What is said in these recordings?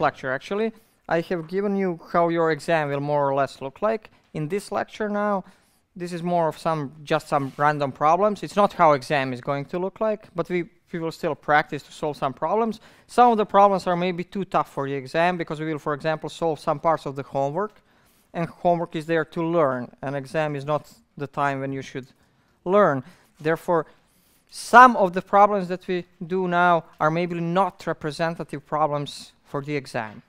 lecture, actually, I have given you how your exam will more or less look like. In this lecture now, this is more of just some random problems. It's not how exam is going to look like, but we will still practice to solve some problems. Some of the problems are maybe too tough for the exam because we will, for example, solve some parts of the homework. And homework is there to learn, and exam is not the time when you should learn. Therefore, some of the problems that we do now are maybe not representative problems for the exam.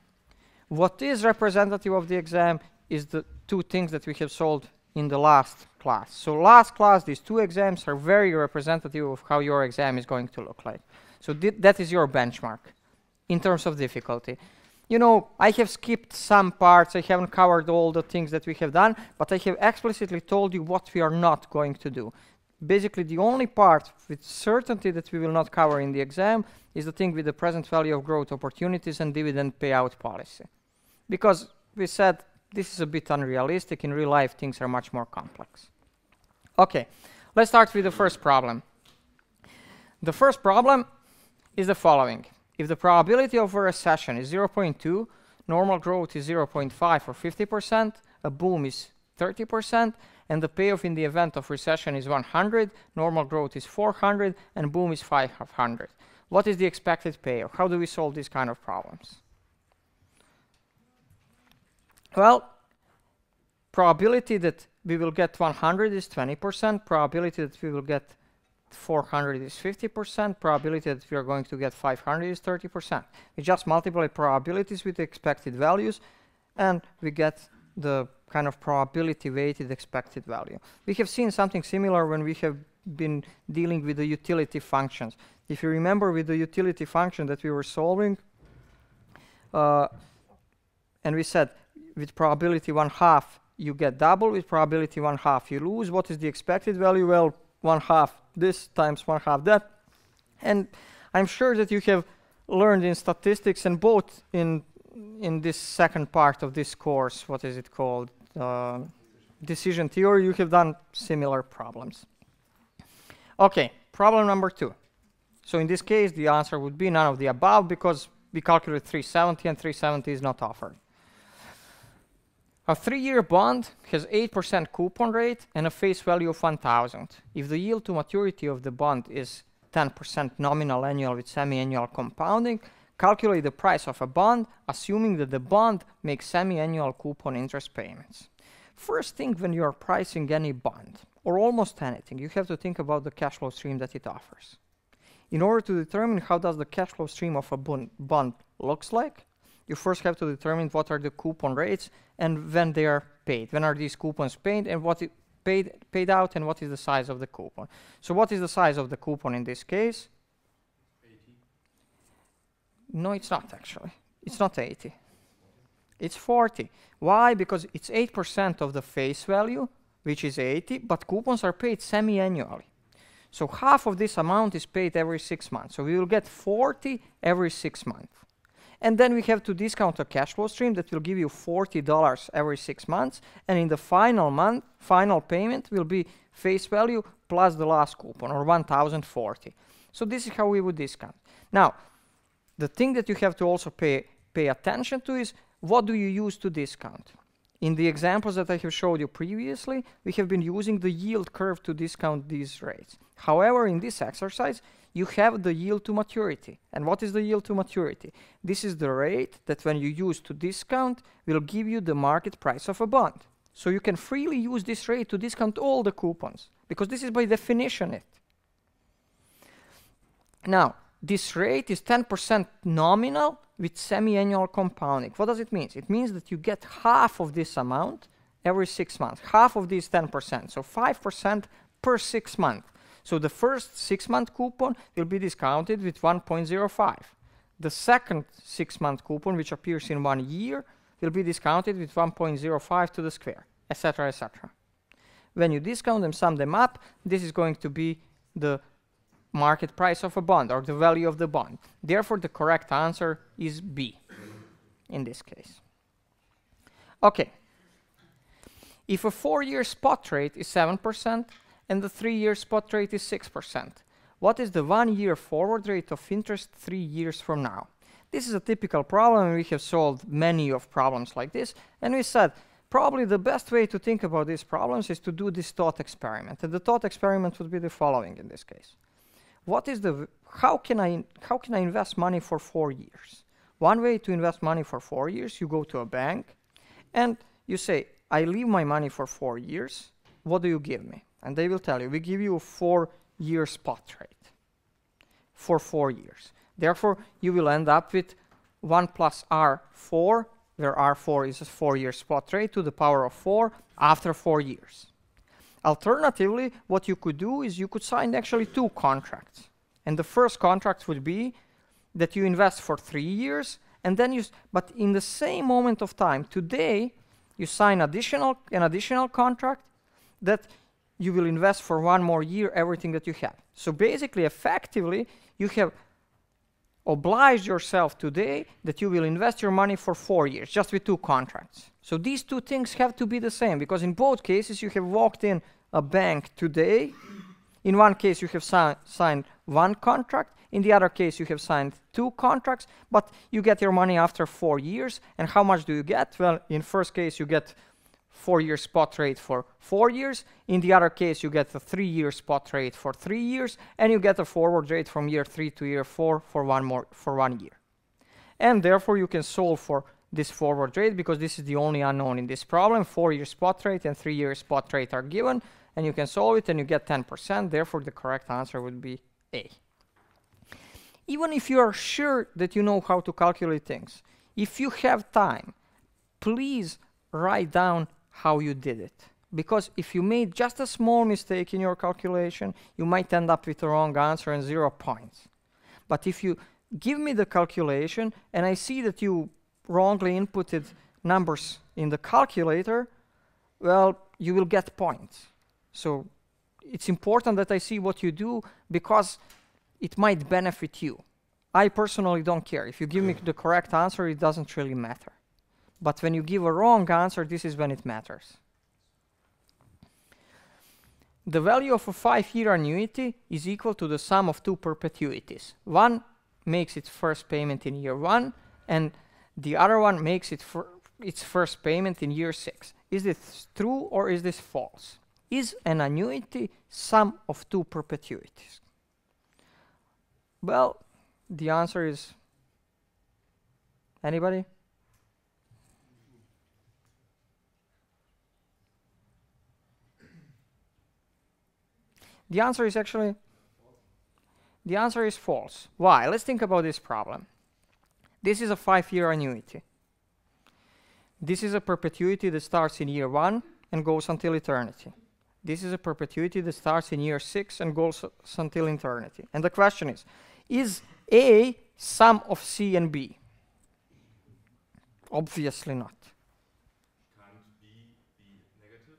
What is representative of the exam is the two things that we have solved in the last class. So last class, these two exams are very representative of how your exam is going to look like. So that is your benchmark in terms of difficulty. You know, I have skipped some parts. I haven't covered all the things that we have done, but I have explicitly told you what we are not going to do. Basically, the only part with certainty that we will not cover in the exam is the thing with the present value of growth opportunities and dividend payout policy. Because we said this is a bit unrealistic. In real life, things are much more complex. Okay, let's start with the first problem. The first problem is the following. If the probability of a recession is 0.2, normal growth is 0.5 or 50%, a boom is 30%, and the payoff in the event of recession is 100, normal growth is 400, and boom is 500. What is the expected payoff? How do we solve these kind of problems? Well, probability that we will get 100 is 20%, probability that we will get 400 is 50%, probability that we are going to get 500 is 30%. We just multiply probabilities with expected values, and we get the kind of probability weighted expected value. We have seen something similar when we have been dealing with the utility functions. If you remember with the utility function that we were solving, and we said with probability 1/2 you get double, with probability 1/2 you lose. What is the expected value? Well, 1/2 this times 1/2 that. And I'm sure that you have learned in statistics, and both in this second part of this course, what is it called? Decision theory, you have done similar problems. Okay, problem number 2. So in this case, the answer would be none of the above because we calculate 370 and 370 is not offered. A 3-year bond has 8% coupon rate and a face value of 1,000. If the yield to maturity of the bond is 10% nominal annual with semi-annual compounding, calculate the price of a bond, assuming that the bond makes semi-annual coupon interest payments. First thing, when you are pricing any bond, or almost anything, you have to think about the cash flow stream that it offers. In order to determine how does the cash flow stream of a bond looks like, you first have to determine what are the coupon rates and when they are paid. When are these coupons paid and what is paid out, and what is the size of the coupon. So what is the size of the coupon in this case? 80. No, it's not actually. It's not 80. It's 40. Why? Because it's 8% of the face value, which is 80, but coupons are paid semi-annually. So half of this amount is paid every 6 months. So we will get 40 every 6 months. And then we have to discount a cash flow stream that will give you $40 every 6 months. And in the final payment will be face value plus the last coupon, or 1,040. So this is how we would discount. Now, the thing that you have to also pay attention to is what do you use to discount? In the examples that I have showed you previously, we have been using the yield curve to discount these rates. However, in this exercise, you have the yield to maturity. And what is the yield to maturity? This is the rate that when you use to discount will give you the market price of a bond. So you can freely use this rate to discount all the coupons, because this is by definition it. Now, this rate is 10% nominal with semi-annual compounding. What does it mean? It means that you get half of this amount every 6 months, half of these 10%, so 5% per 6 months. So the first 6-month coupon will be discounted with 1.05. The second 6-month coupon, which appears in 1 year, will be discounted with 1.05 to the square, etc., etc. When you discount them, sum them up, this is going to be the market price of a bond, or the value of the bond. Therefore, the correct answer is B in this case. Okay. If a 4-year spot rate is 7% and the 3-year spot rate is 6%, what is the 1-year forward rate of interest 3 years from now? This is a typical problem, and we have solved many of problems like this. And we said, probably the best way to think about these problems is to do this thought experiment. And the thought experiment would be the following in this case. How can I invest money for 4 years? One way to invest money for 4 years, you go to a bank, and you say, I leave my money for 4 years. What do you give me? And they will tell you, we give you a 4-year spot rate for 4 years. Therefore, you will end up with 1 plus R4, where R4 is a 4-year spot rate, to the power of 4 after 4 years. Alternatively, what you could do is you could sign actually 2 contracts. And the first contract would be that you invest for 3 years, and then but in the same moment of time, today, you sign an additional contract that you will invest for 1 more year everything that you have. So basically, effectively, you have obliged yourself today that you will invest your money for 4 years, just with 2 contracts. So these 2 things have to be the same, because in both cases, you have walked in a bank today. In one case, you have signed 1 contract. In the other case, you have signed 2 contracts, but you get your money after 4 years. And how much do you get? Well, in first case, you get 4-year spot rate for 4 years. In the other case, you get a 3-year spot rate for 3 years, and you get a forward rate from year 3 to year 4 for 1 year. And therefore, you can solve for this forward rate, because this is the only unknown in this problem. 4-year spot rate and 3-year spot rate are given, and you can solve it, and you get 10%. Therefore, the correct answer would be A. Even if you are sure that you know how to calculate things, if you have time, please write down how you did it. Because if you made just a small mistake in your calculation, you might end up with the wrong answer and 0 points. But if you give me the calculation and I see that you wrongly inputted numbers in the calculator, well, you will get points. So it's important that I see what you do, because it might benefit you. I personally don't care. If you give me the correct answer, it doesn't really matter. But when you give a wrong answer, this is when it matters. The value of a 5-year annuity is equal to the sum of 2 perpetuities. One makes its first payment in year 1, and the other one makes its first payment in year 6. Is this true or is this false? Is an annuity sum of 2 perpetuities? Well, the answer is, anybody? The answer is actually, the answer is false. Why? Let's think about this problem. This is a 5-year annuity. This is a perpetuity that starts in year 1 and goes until eternity. This is a perpetuity that starts in year 6 and goes until eternity. And the question is A sum of C and B? Obviously not. Can't B be negative?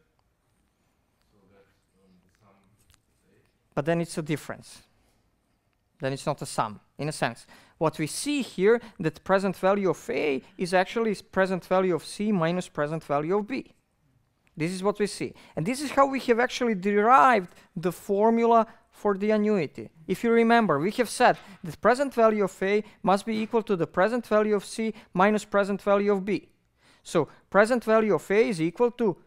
So that the sum is A? But then it's a difference. Then it's not a sum, in a sense. What we see here, that present value of A is actually present value of C minus present value of B. This is what we see. And this is how we have actually derived the formula for the annuity. If you remember, we have said that present value of A must be equal to the present value of C minus present value of B. So present value of A is equal to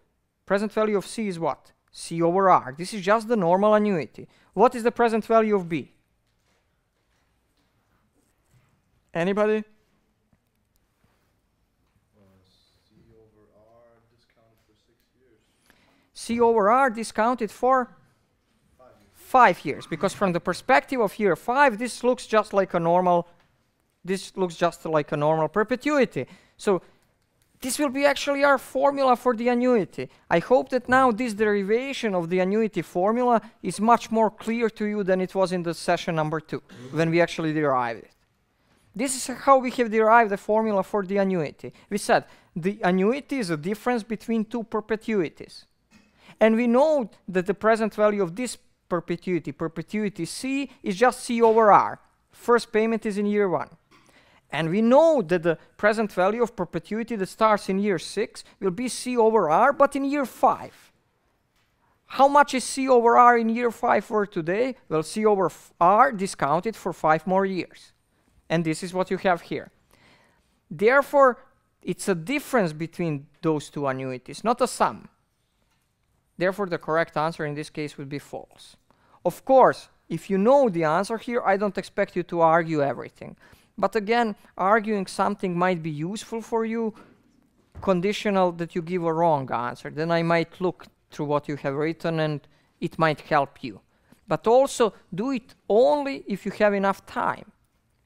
present value of C is what? C over R. This is just the normal annuity. What is the present value of B? Anybody? C over R discounted for 6 years. C over R discounted for 5 years, because from the perspective of year 5, this looks just like a normal perpetuity. So this will be actually our formula for the annuity. I hope that now this derivation of the annuity formula is much more clear to you than it was in the session number 2, when we actually derived it. This is how we have derived the formula for the annuity. We said the annuity is a difference between 2 perpetuities. And we know that the present value of this perpetuity, perpetuity C, is just C over R. First payment is in year 1. And we know that the present value of perpetuity that starts in year 6 will be C over R, but in year 5. How much is C over R in year 5 for today? Well, C over R discounted for 5 more years. And this is what you have here. Therefore, it's a difference between those two annuities, not a sum. Therefore, the correct answer in this case would be false. Of course, if you know the answer here, I don't expect you to argue everything. But again, arguing something might be useful for you, conditional that you give a wrong answer. Then I might look through what you have written and it might help you. But also, do it only if you have enough time.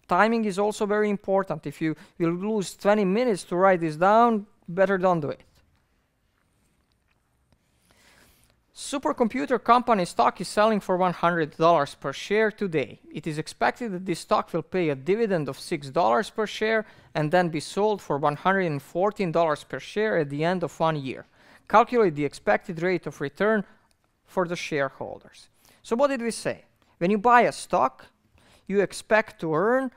Timing is also very important. If you will lose 20 minutes to write this down, better don't do it. Supercomputer company stock is selling for $100 per share today. It is expected that this stock will pay a dividend of $6 per share and then be sold for $114 per share at the end of 1 year. Calculate the expected rate of return for the shareholders. So what did we say? When you buy a stock, you expect to earn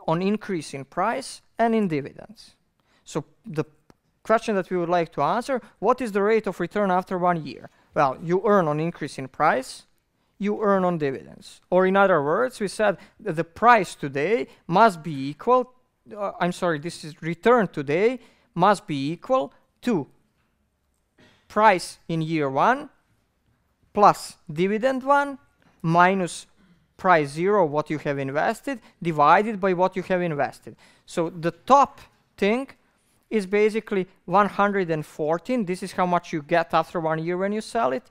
on increase in price and in dividends. So the question that we would like to answer, what is the rate of return after 1 year? Well, you earn on increase in price, you earn on dividends. Or in other words, we said that the price today must be equal, this is return today must be equal to price in year 1 plus dividend 1 minus price 0, what you have invested, divided by what you have invested. So the top thing is basically 114. This is how much you get after 1 year when you sell it.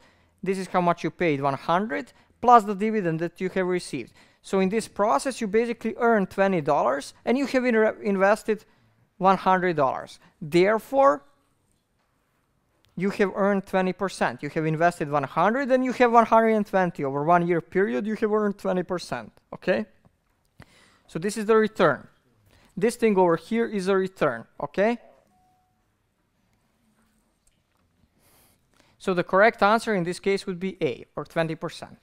This is how much you paid, 100, plus the dividend that you have received. So in this process, you basically earn $20, and you have invested $100. Therefore, you have earned 20%. You have invested 100, and you have 120. Over 1 year period, you have earned 20%. Okay? So this is the return. This thing over here is a return, okay? So the correct answer in this case would be A, or 20%.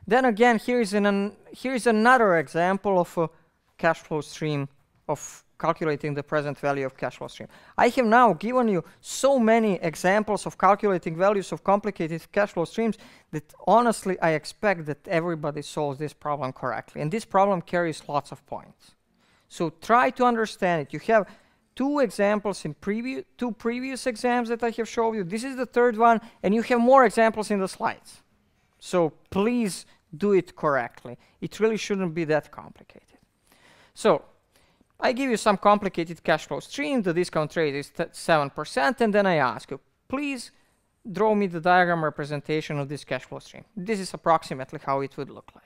Then again, here is another example of a cash flow stream, of calculating the present value of cash flow stream. I have now given you so many examples of calculating values of complicated cash flow streams that honestly I expect that everybody solves this problem correctly. And this problem carries lots of points. So try to understand it. You have two examples in two previous exams that I have shown you. This is the third one, and you have more examples in the slides. So please do it correctly. It really shouldn't be that complicated. So I give you some complicated cash flow stream. The discount rate is 7%, and then I ask you, please draw me the diagram representation of this cash flow stream. This is approximately how it would look like.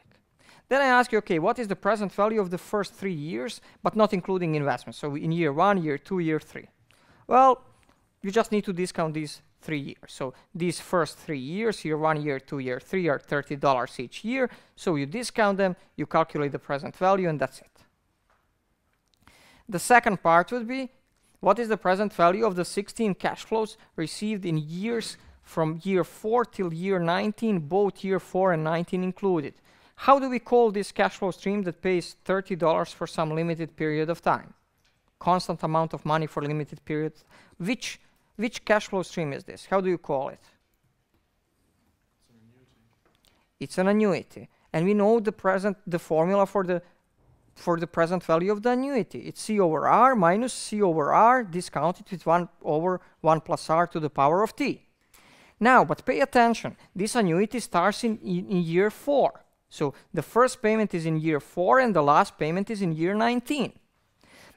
Then I ask you, okay, what is the present value of the first 3 years, but not including investments? So in year 1, year 2, year 3. Well, you just need to discount these 3 years. So these first 3 years, year 1, year 2, year 3, are $30 each year. So you discount them, you calculate the present value, and that's it. The second part would be, what is the present value of the 16 cash flows received in years from year 4 till year 19, both year 4 and 19 included? How do we call this cash flow stream that pays $30 for some limited period of time? Constant amount of money for limited period. Which cash flow stream is this? How do you call it? It's an annuity. And we know the formula for the present value of the annuity. It's C over R minus C over R discounted with 1 over 1 plus R to the power of T. Now, but pay attention. This annuity starts in year 4. So the first payment is in year 4 and the last payment is in year 19.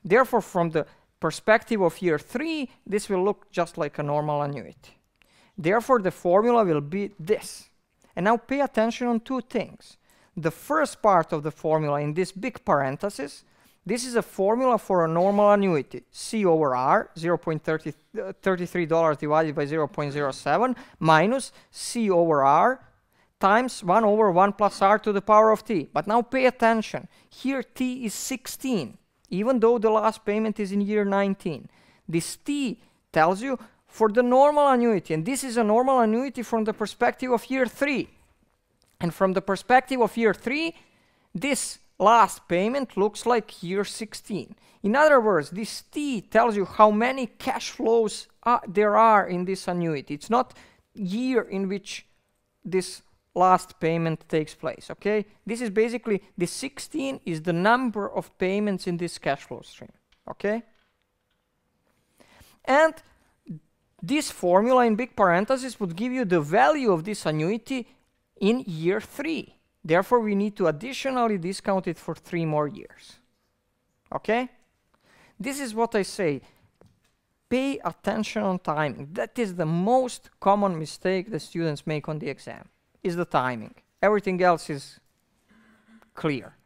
Therefore, from the perspective of year 3, this will look just like a normal annuity. Therefore, the formula will be this. And now pay attention on two things. The first part of the formula in this big parenthesis, this is a formula for a normal annuity. C over R, $0.33 divided by 0.07 minus C over R times 1 over 1 plus R to the power of T. But now pay attention. Here T is 16, even though the last payment is in year 19. This T tells you for the normal annuity, and this is a normal annuity from the perspective of year 3. And from the perspective of year 3, this last payment looks like year 16. In other words, this T tells you how many cash flows there are in this annuity. It's not year in which this last payment takes place, okay? This is basically, the 16 is the number of payments in this cash flow stream, okay? And this formula in big parentheses would give you the value of this annuity in year 3. Therefore, we need to additionally discount it for 3 more years. Okay? This is what I say. Pay attention on timing. That is the most common mistake the students make on the exam, is the timing. Everything else is clear.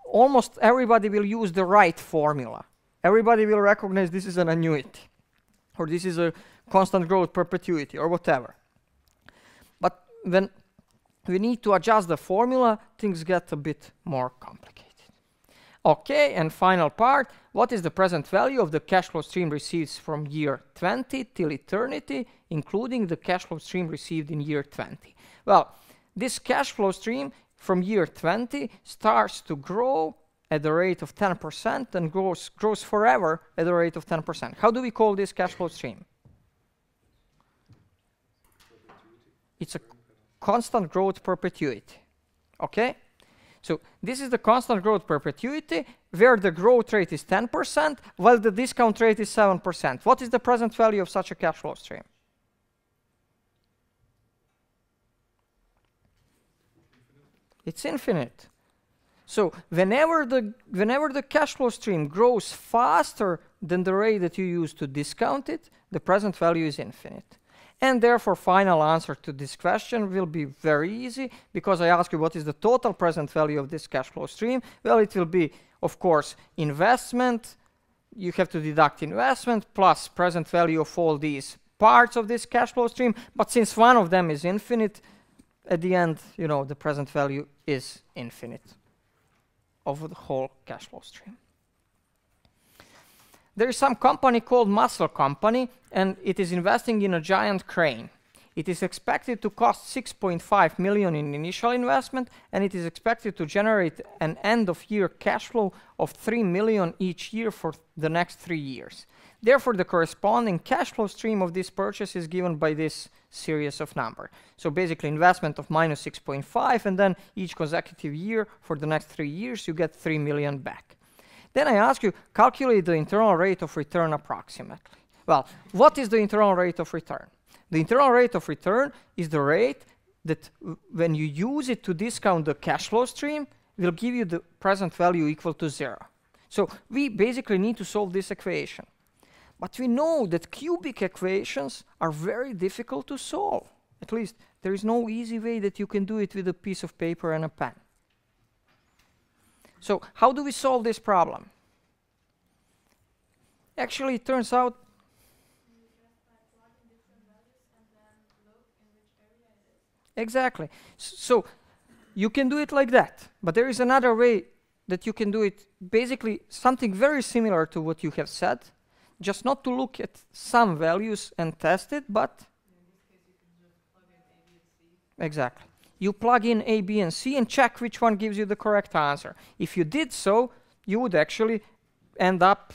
Almost everybody will use the right formula. Everybody will recognize this is an annuity, or this is a constant growth perpetuity, or whatever. But when we need to adjust the formula, things get a bit more complicated. Okay, and final part, what is the present value of the cash flow stream received from year 20 till eternity, including the cash flow stream received in year 20? Well, this cash flow stream from year 20 starts to grow at the rate of 10% and grows forever at the rate of 10%. How do we call this cash flow stream? It's a constant growth perpetuity. Okay? So this is the constant growth perpetuity where the growth rate is 10% while the discount rate is 7%. What is the present value of such a cash flow stream? It's infinite. So whenever the cash flow stream grows faster than the rate that you use to discount it, the present value is infinite. And therefore, final answer to this question will be very easy, because I ask you what is the total present value of this cash flow stream. Well, it will be, of course, investment. You have to deduct investment plus present value of all these parts of this cash flow stream. But since one of them is infinite, at the end, you know, the present value is infinite of the whole cash flow stream. There is some company called Muscle Company, and it is investing in a giant crane. It is expected to cost 6.5 million in initial investment, and it is expected to generate an end-of-year cash flow of 3 million each year for the next 3 years. Therefore, the corresponding cash flow stream of this purchase is given by this series of numbers. So basically, investment of minus 6.5, and then each consecutive year for the next 3 years, you get 3 million back. Then I ask you, calculate the internal rate of return approximately. Well, what is the internal rate of return? The internal rate of return is the rate that when you use it to discount the cash flow stream, will give you the present value equal to 0. So we basically need to solve this equation. But we know that cubic equations are very difficult to solve. At least there is no easy way that you can do it with a piece of paper and a pen. So how do we solve this problem? Actually, it turns out exactly. So you can do it like that, but there is another way that you can do it, basically something very similar to what you have said, just not to look at some values and test it, but in this case you can just plug in A, B, and C. Exactly. You plug in A, B, and C and check which one gives you the correct answer. If you did so, you would actually end up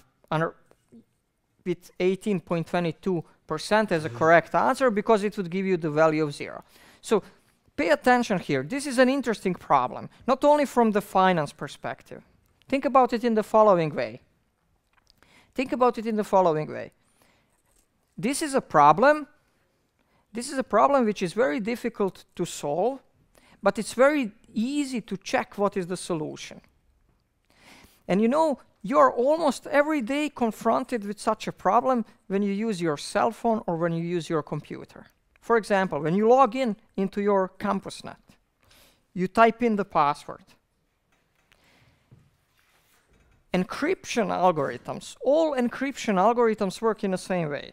with 18.22% as a correct answer, because it would give you the value of 0. So pay attention here. This is an interesting problem, not only from the finance perspective. Think about it in the following way. Think about it in the following way. This is a problem. This is a problem which is very difficult to solve, but it's very easy to check what is the solution. And you know, you're almost every day confronted with such a problem when you use your cell phone or when you use your computer. For example, when you log in into your CampusNet, you type in the password. Encryption algorithms, all encryption algorithms work in the same way.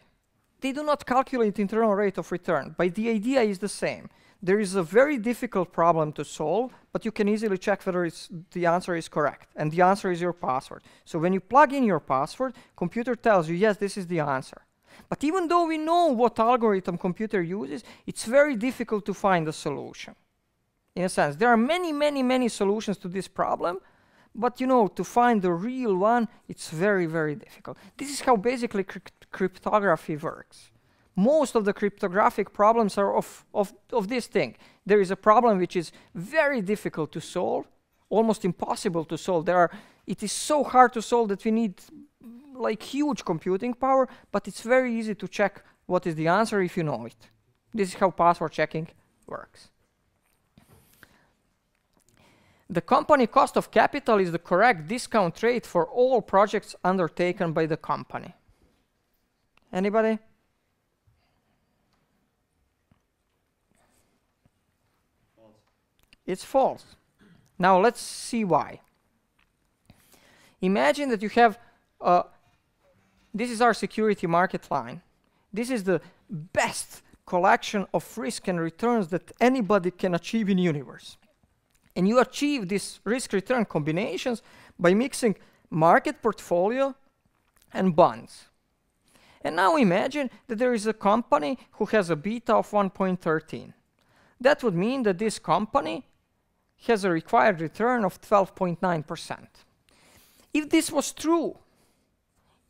They do not calculate internal rate of return, but the idea is the same. There is a very difficult problem to solve, but you can easily check whether the answer is correct, and the answer is your password. So when you plug in your password, computer tells you, yes, this is the answer. But even though we know what algorithm computer uses, it's very difficult to find a solution. In a sense, there are many, many, many solutions to this problem, but you know, to find the real one, it's very, very difficult. This is how basically cryptography works. Most of the cryptographic problems are of this thing. There is a problem which is very difficult to solve, almost impossible to solve. It is so hard to solve that we need like huge computing power, but it's very easy to check what is the answer if you know it. This is how password checking works. The company cost of capital is the correct discount rate for all projects undertaken by the company. Anybody? False. It's false. Now let's see why. Imagine that you have, this is our security market line. This is the best collection of risk and returns that anybody can achieve in the universe. And you achieve these risk-return combinations by mixing market portfolio and bonds. And now imagine that there is a company who has a beta of 1.13. That would mean that this company has a required return of 12.9%. If this was true,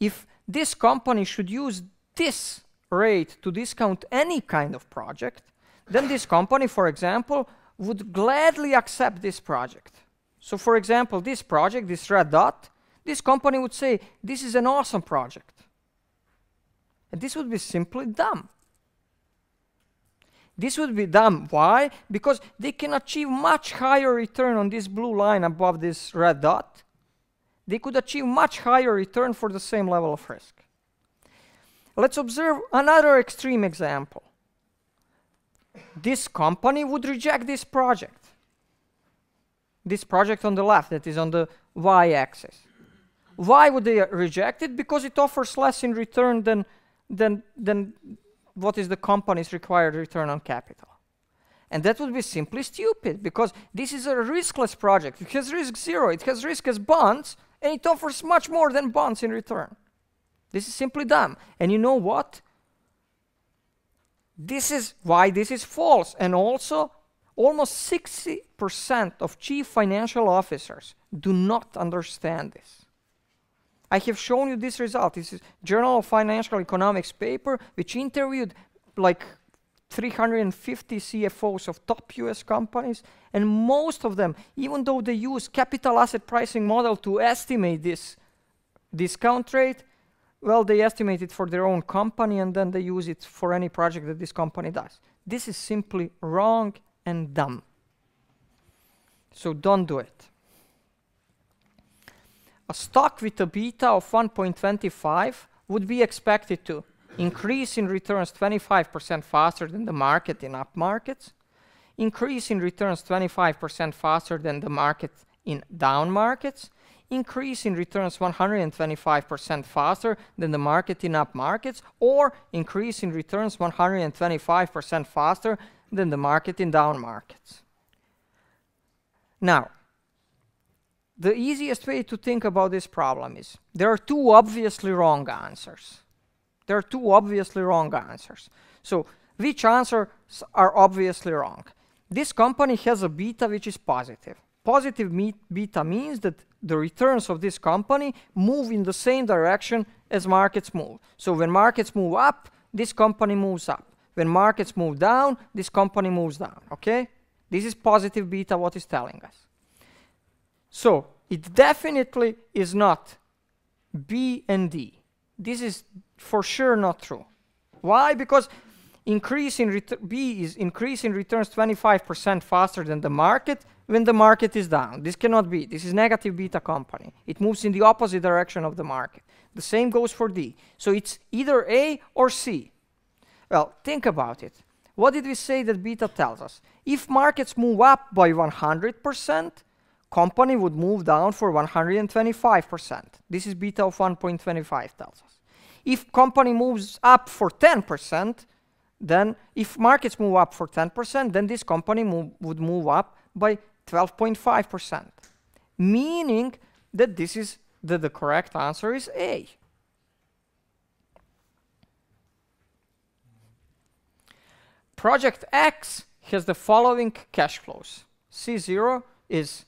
if this company should use this rate to discount any kind of project, then this company, for example, would gladly accept this project. So for example, this project, this red dot, this company would say, this is an awesome project. And this would be simply dumb. This would be dumb. Why? Because they can achieve much higher return on this blue line above this red dot. They could achieve much higher return for the same level of risk. Let's observe another extreme example. This company would reject this project. This project on the left, that is on the y-axis. Why would they reject it? Because it offers less in return than what is the company's required return on capital. And that would be simply stupid, because this is a riskless project. It has risk zero. It has risk as bonds, and it offers much more than bonds in return. This is simply dumb. And you know what? This is why this is false. And also, almost 60% of chief financial officers do not understand this. I have shown you this result. This is Journal of Financial Economics paper, which interviewed like 350 CFOs of top US companies, and most of them, even though they use capital asset pricing model to estimate this discount rate, well, they estimate it for their own company and then they use it for any project that this company does. This is simply wrong and dumb. So don't do it. A stock with a beta of 1.25 would be expected to increase in returns 25% faster than the market in up markets, increase in returns 25% faster than the market in down markets, increase in returns 125% faster than the market in up markets, or increase in returns 125% faster than the market in down markets. Now, the easiest way to think about this problem is there are two obviously wrong answers. There are two obviously wrong answers. So which answers are obviously wrong? This company has a beta which is positive. Positive beta means that the returns of this company move in the same direction as markets move. So when markets move up, this company moves up. When markets move down, this company moves down. Okay? This is positive beta, what is telling us. So it definitely is not B and D. This is for sure not true. Why? Because B is increase in returns 25% faster than the market when the market is down. This cannot be. This is negative beta company. It moves in the opposite direction of the market. The same goes for D. So it's either A or C. Well, think about it. What did we say that beta tells us? If markets move up by 100%, company would move down for 125%. This is beta of 1.25 tells us. If company moves up for 10%, then if markets move up for 10%, then this company would move up by 12.5%, meaning that the correct answer is A. Project X has the following cash flows. C0 is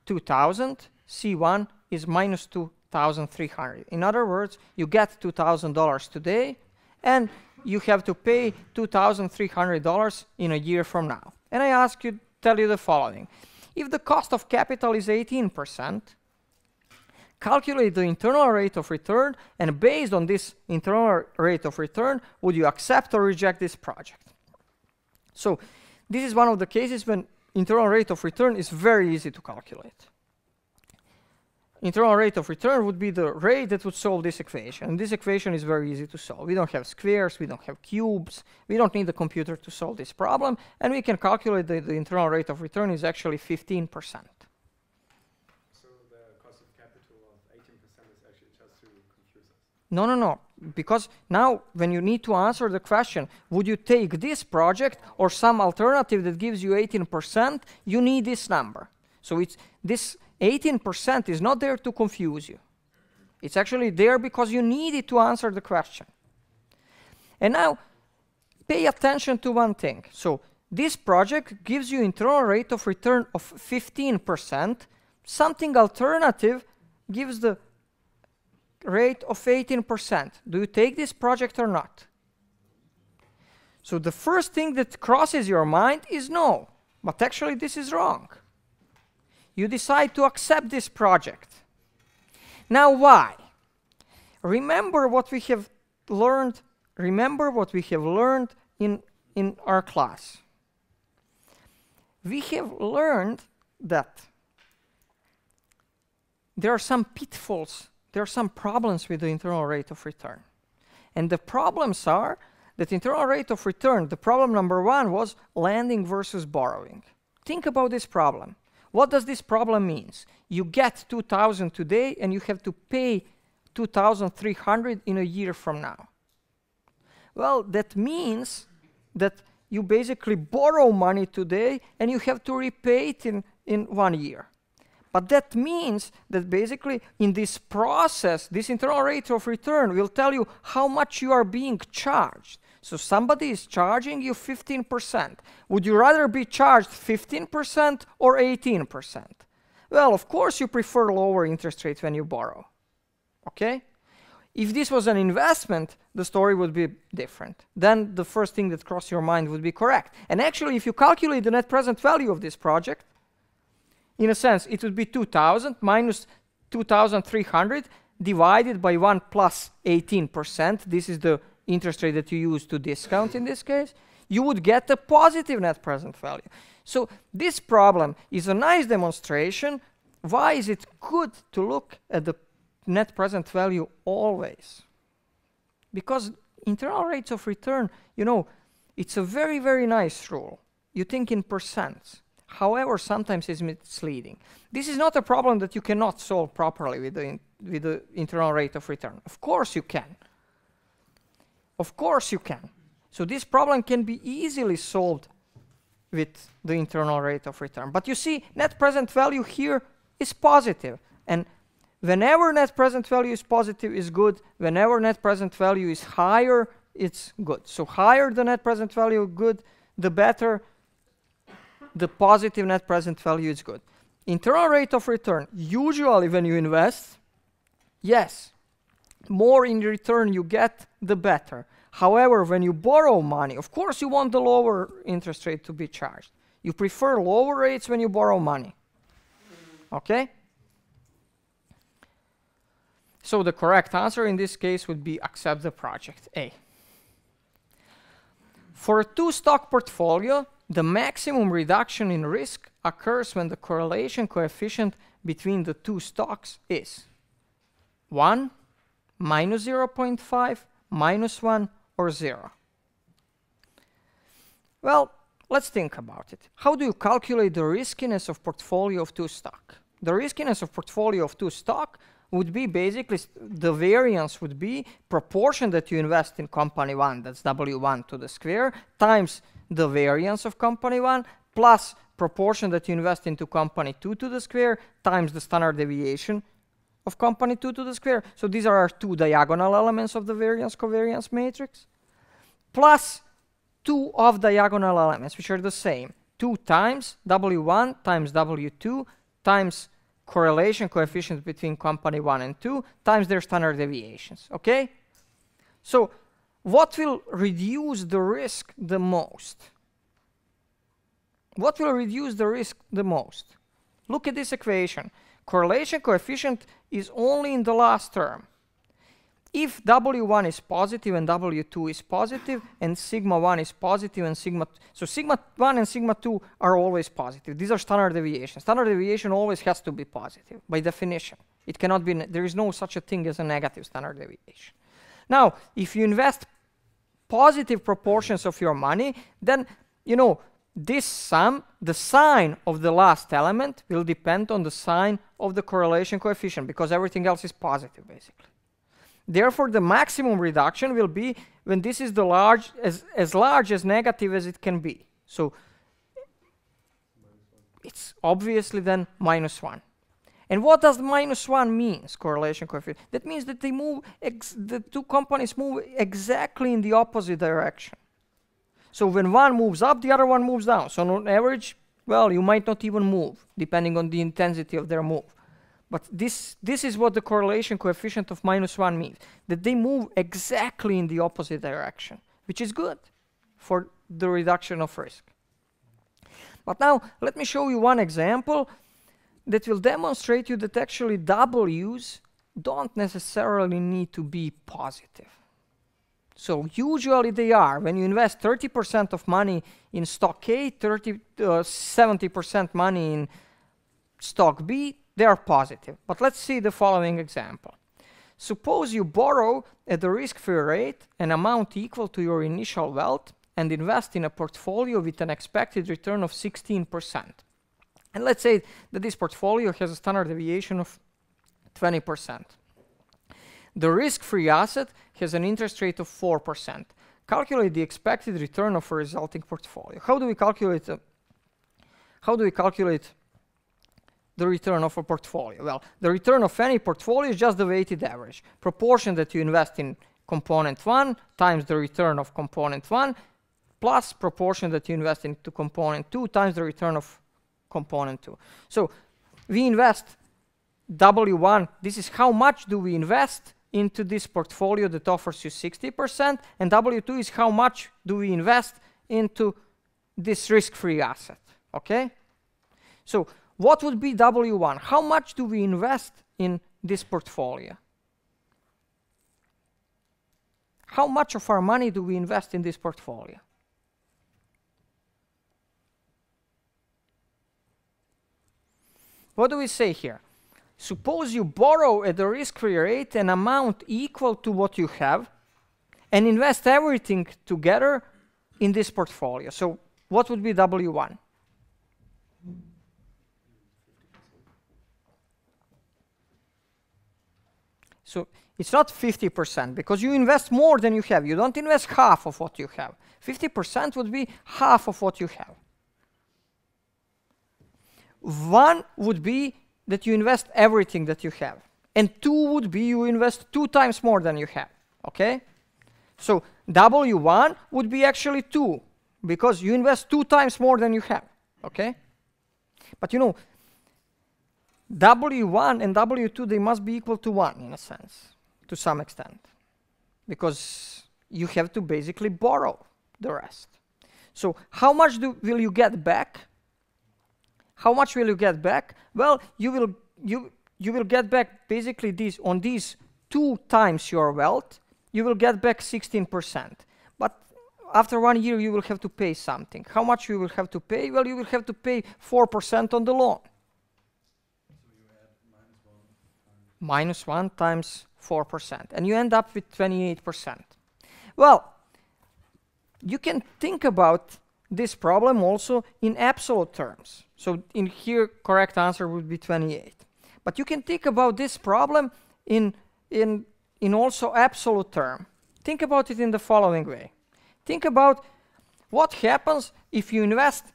2,000, C1 is minus 2,300. In other words, you get $2,000 today, and you have to pay $2,300 in a year from now. And I tell you the following. If the cost of capital is 18%, calculate the internal rate of return, and based on this internal rate of return, would you accept or reject this project? So this is one of the cases when internal rate of return is very easy to calculate. Internal rate of return would be the rate that would solve this equation. And this equation is very easy to solve. We don't have squares, we don't have cubes, we don't need the computer to solve this problem, and we can calculate the internal rate of return is actually 15%. So the cost of capital of 18% is actually just to confuse us. No. Because now when you need to answer the question, would you take this project or some alternative that gives you 18%, you need this number. So it's this 18% is not there to confuse you. It's actually there because you need it to answer the question. And now, pay attention to one thing. So this project gives you internal rate of return of 15%. Something alternative gives the rate of 18%. Do you take this project or not? So the first thing that crosses your mind is no. But actually, this is wrong. You decide to accept this project. Now, why? Remember what we have learned. Remember what we have learned in our class. We have learned that there are some pitfalls, there are some problems with the internal rate of return. And the problems are that internal rate of return, the problem number one was lending versus borrowing. Think about this problem. What does this problem mean? You get 2,000 today and you have to pay 2,300 in a year from now. Well, that means that you basically borrow money today and you have to repay it in 1 year. But that means that basically in this process, this internal rate of return will tell you how much you are being charged. So somebody is charging you 15%. Would you rather be charged 15% or 18%? Well, of course you prefer lower interest rates when you borrow. Okay? If this was an investment, the story would be different. Then the first thing that crossed your mind would be correct. And actually, if you calculate the net present value of this project, in a sense, it would be 2,000 minus 2,300 divided by 1 plus 18%. This is the interest rate that you use to discount in this case. You would get a positive net present value. So this problem is a nice demonstration. Why is it good to look at the net present value always? Because internal rates of return, you know, it's a very, very nice rule. You think in percents. However, sometimes it's misleading. This is not a problem that you cannot solve properly with the internal rate of return. Of course you can. Of course you can. So this problem can be easily solved with the internal rate of return. But you see, net present value here is positive. And whenever net present value is positive is good. Whenever net present value is higher, it's good. So higher the net present value, good, the better the positive net present value is good. Internal rate of return, usually when you invest, yes, more in return you get, the better. However, when you borrow money, of course you want the lower interest rate to be charged. You prefer lower rates when you borrow money. Okay? So the correct answer in this case would be accept the project, A. For a two-stock portfolio, the maximum reduction in risk occurs when the correlation coefficient between the two stocks is 1, minus 0.5, minus 1, or 0. Well, let's think about it. How do you calculate the riskiness of portfolio of two stock? The riskiness of portfolio of two stock would be basically, the variance would be proportion that you invest in company 1, that's W1 to the square, times the variance of company 1, plus proportion that you invest into company 2 to the square, times the standard deviation of company 2 to the square. So these are our two diagonal elements of the variance-covariance matrix, plus two off-diagonal elements, which are the same. 2 times W1 times W2 times correlation coefficient between company 1 and 2 times their standard deviations, okay? So what will reduce the risk the most? What will reduce the risk the most? Look at this equation. correlation coefficient is only in the last term. If W1 is positive and W2 is positive, and sigma 1 is positive and so sigma 1 and sigma 2 are always positive. These are standard deviations. Standard deviation always has to be positive by definition. It cannot be, there is no such a thing as a negative standard deviation. Now, if you invest positive proportions of your money, then, you know, this sum, the sign of the last element will depend on the sign of the correlation coefficient, because everything else is positive, basically. Therefore, the maximum reduction will be when this is the large as negative as it can be. So it's obviously then -1. And what does -1 means, correlation coefficient? That means that they move, the two companies move exactly in the opposite direction. So when one moves up, the other one moves down. So on average, well, you might not even move, depending on the intensity of their move. But this is what the correlation coefficient of -1 means, that they move exactly in the opposite direction, which is good for the reduction of risk. But now, let me show you one example that will demonstrate you that actually W's don't necessarily need to be positive. So usually they are. When you invest 30% of money in stock A, 70% money in stock B, they are positive. But let's see the following example. Suppose you borrow at the risk-free rate an amount equal to your initial wealth and invest in a portfolio with an expected return of 16%. And let's say that this portfolio has a standard deviation of 20%. The risk-free asset has an interest rate of 4%. Calculate the expected return of a resulting portfolio. How do we calculate the return of a portfolio? Well, the return of any portfolio is just the weighted average. Proportion that you invest in component 1 times the return of component 1 plus proportion that you invest into component 2 times the return of component 2. So we invest W1. This is how much do we invest into this portfolio that offers you 60%, and W2 is how much do we invest into this risk-free asset, okay? So what would be W1? How much do we invest in this portfolio? How much of our money do we invest in this portfolio? What do we say here? Suppose you borrow at the risk-free rate an amount equal to what you have and invest everything together in this portfolio. So what would be W1? So it's not 50% because you invest more than you have. You don't invest half of what you have. 50% would be half of what you have. 1 would be that you invest everything that you have. And 2 would be you invest 2 times more than you have. Okay? So W1 would be actually 2 because you invest 2 times more than you have. Okay? But you know, W1 and W2, they must be equal to 1 in a sense, to some extent, because you have to basically borrow the rest. So how much will you get back? How much will you get back? Well, you will get back basically this on these 2 times your wealth. You will get back 16%. But after 1 year, you will have to pay something. How much you will have to pay? Well, you will have to pay 4% on the loan. -1 times 4%, and you end up with 28%. Well, you can think about this problem also in absolute terms. So in here, correct answer would be 28. But you can think about this problem in also absolute term. Think about it in the following way. Think about what happens if you invest,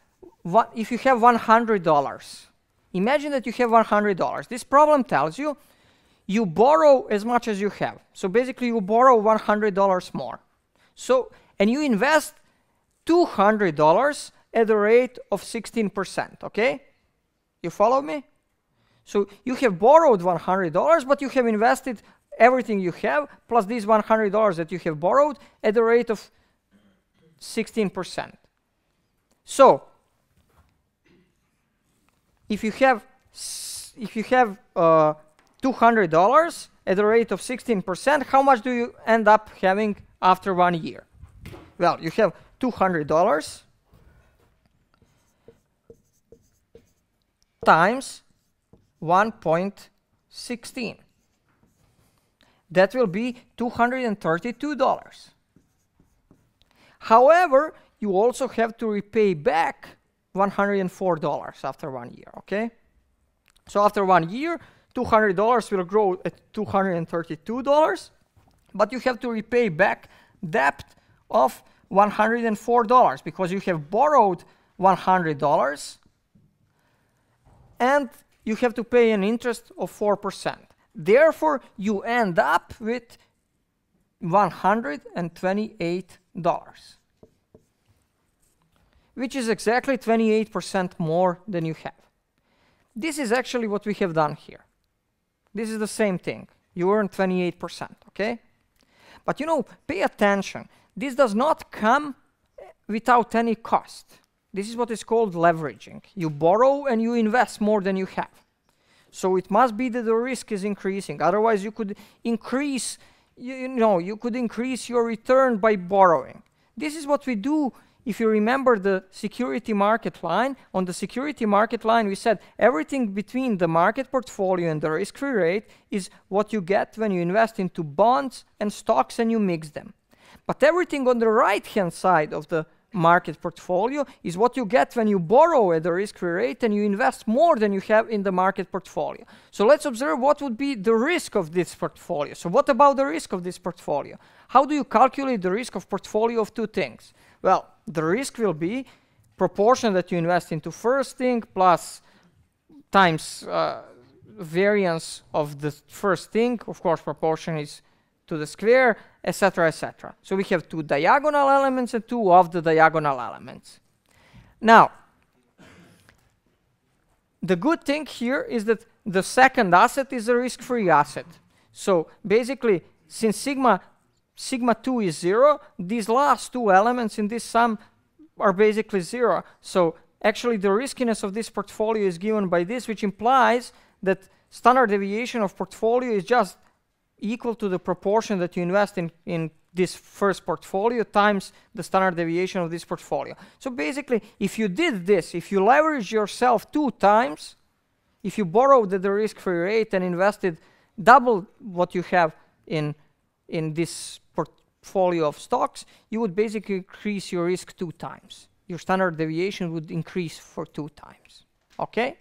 if you have $100. Imagine that you have $100. This problem tells you you borrow as much as you have. So basically you borrow $100 more. So, and you invest $200 at the rate of 16%, okay? You follow me? So you have borrowed $100, but you have invested everything you have, plus these $100 that you have borrowed at the rate of 16%. So if you have if you have $200 at a rate of 16%, how much do you end up having after 1 year? Well, you have $200 times 1.16. That will be $232. However, you also have to repay back $104 after 1 year, okay? So after 1 year, $200 will grow at $232, but you have to repay back debt of $104 because you have borrowed $100 and you have to pay an interest of 4%. Therefore, you end up with $128, which is exactly 28% more than you have. This is actually what we have done here. This is the same thing. You earn 28%, okay? But you know, pay attention. This does not come without any cost. This is what is called leveraging. You borrow and you invest more than you have. So it must be that the risk is increasing. Otherwise, you could increase, you could increase your return by borrowing. This is what we do. If you remember the security market line, on the security market line, we said everything between the market portfolio and the risk-free rate is what you get when you invest into bonds and stocks and you mix them. But everything on the right-hand side of the market portfolio is what you get when you borrow at the risk-free rate and you invest more than you have in the market portfolio. So let's observe what would be the risk of this portfolio. So what about the risk of this portfolio? How do you calculate the risk of portfolio of two things? Well, the risk will be proportion that you invest into first thing plus times variance of the first thing. Of course, proportion is to the square, etc., etc. So we have two diagonal elements and two of the diagonal elements. Now, the good thing here is that the second asset is a risk-free asset. So basically, since sigma 2 is 0, these last two elements in this sum are basically 0. So actually, the riskiness of this portfolio is given by this, which implies that standard deviation of portfolio is just equal to the proportion that you invest in this first portfolio times the standard deviation of this portfolio. So basically, if you did this, if you leverage yourself 2 times, if you borrowed at the risk-free rate and invested double what you have in this portfolio of stocks, you would basically increase your risk 2 times. Your standard deviation would increase for 2 times. Okay?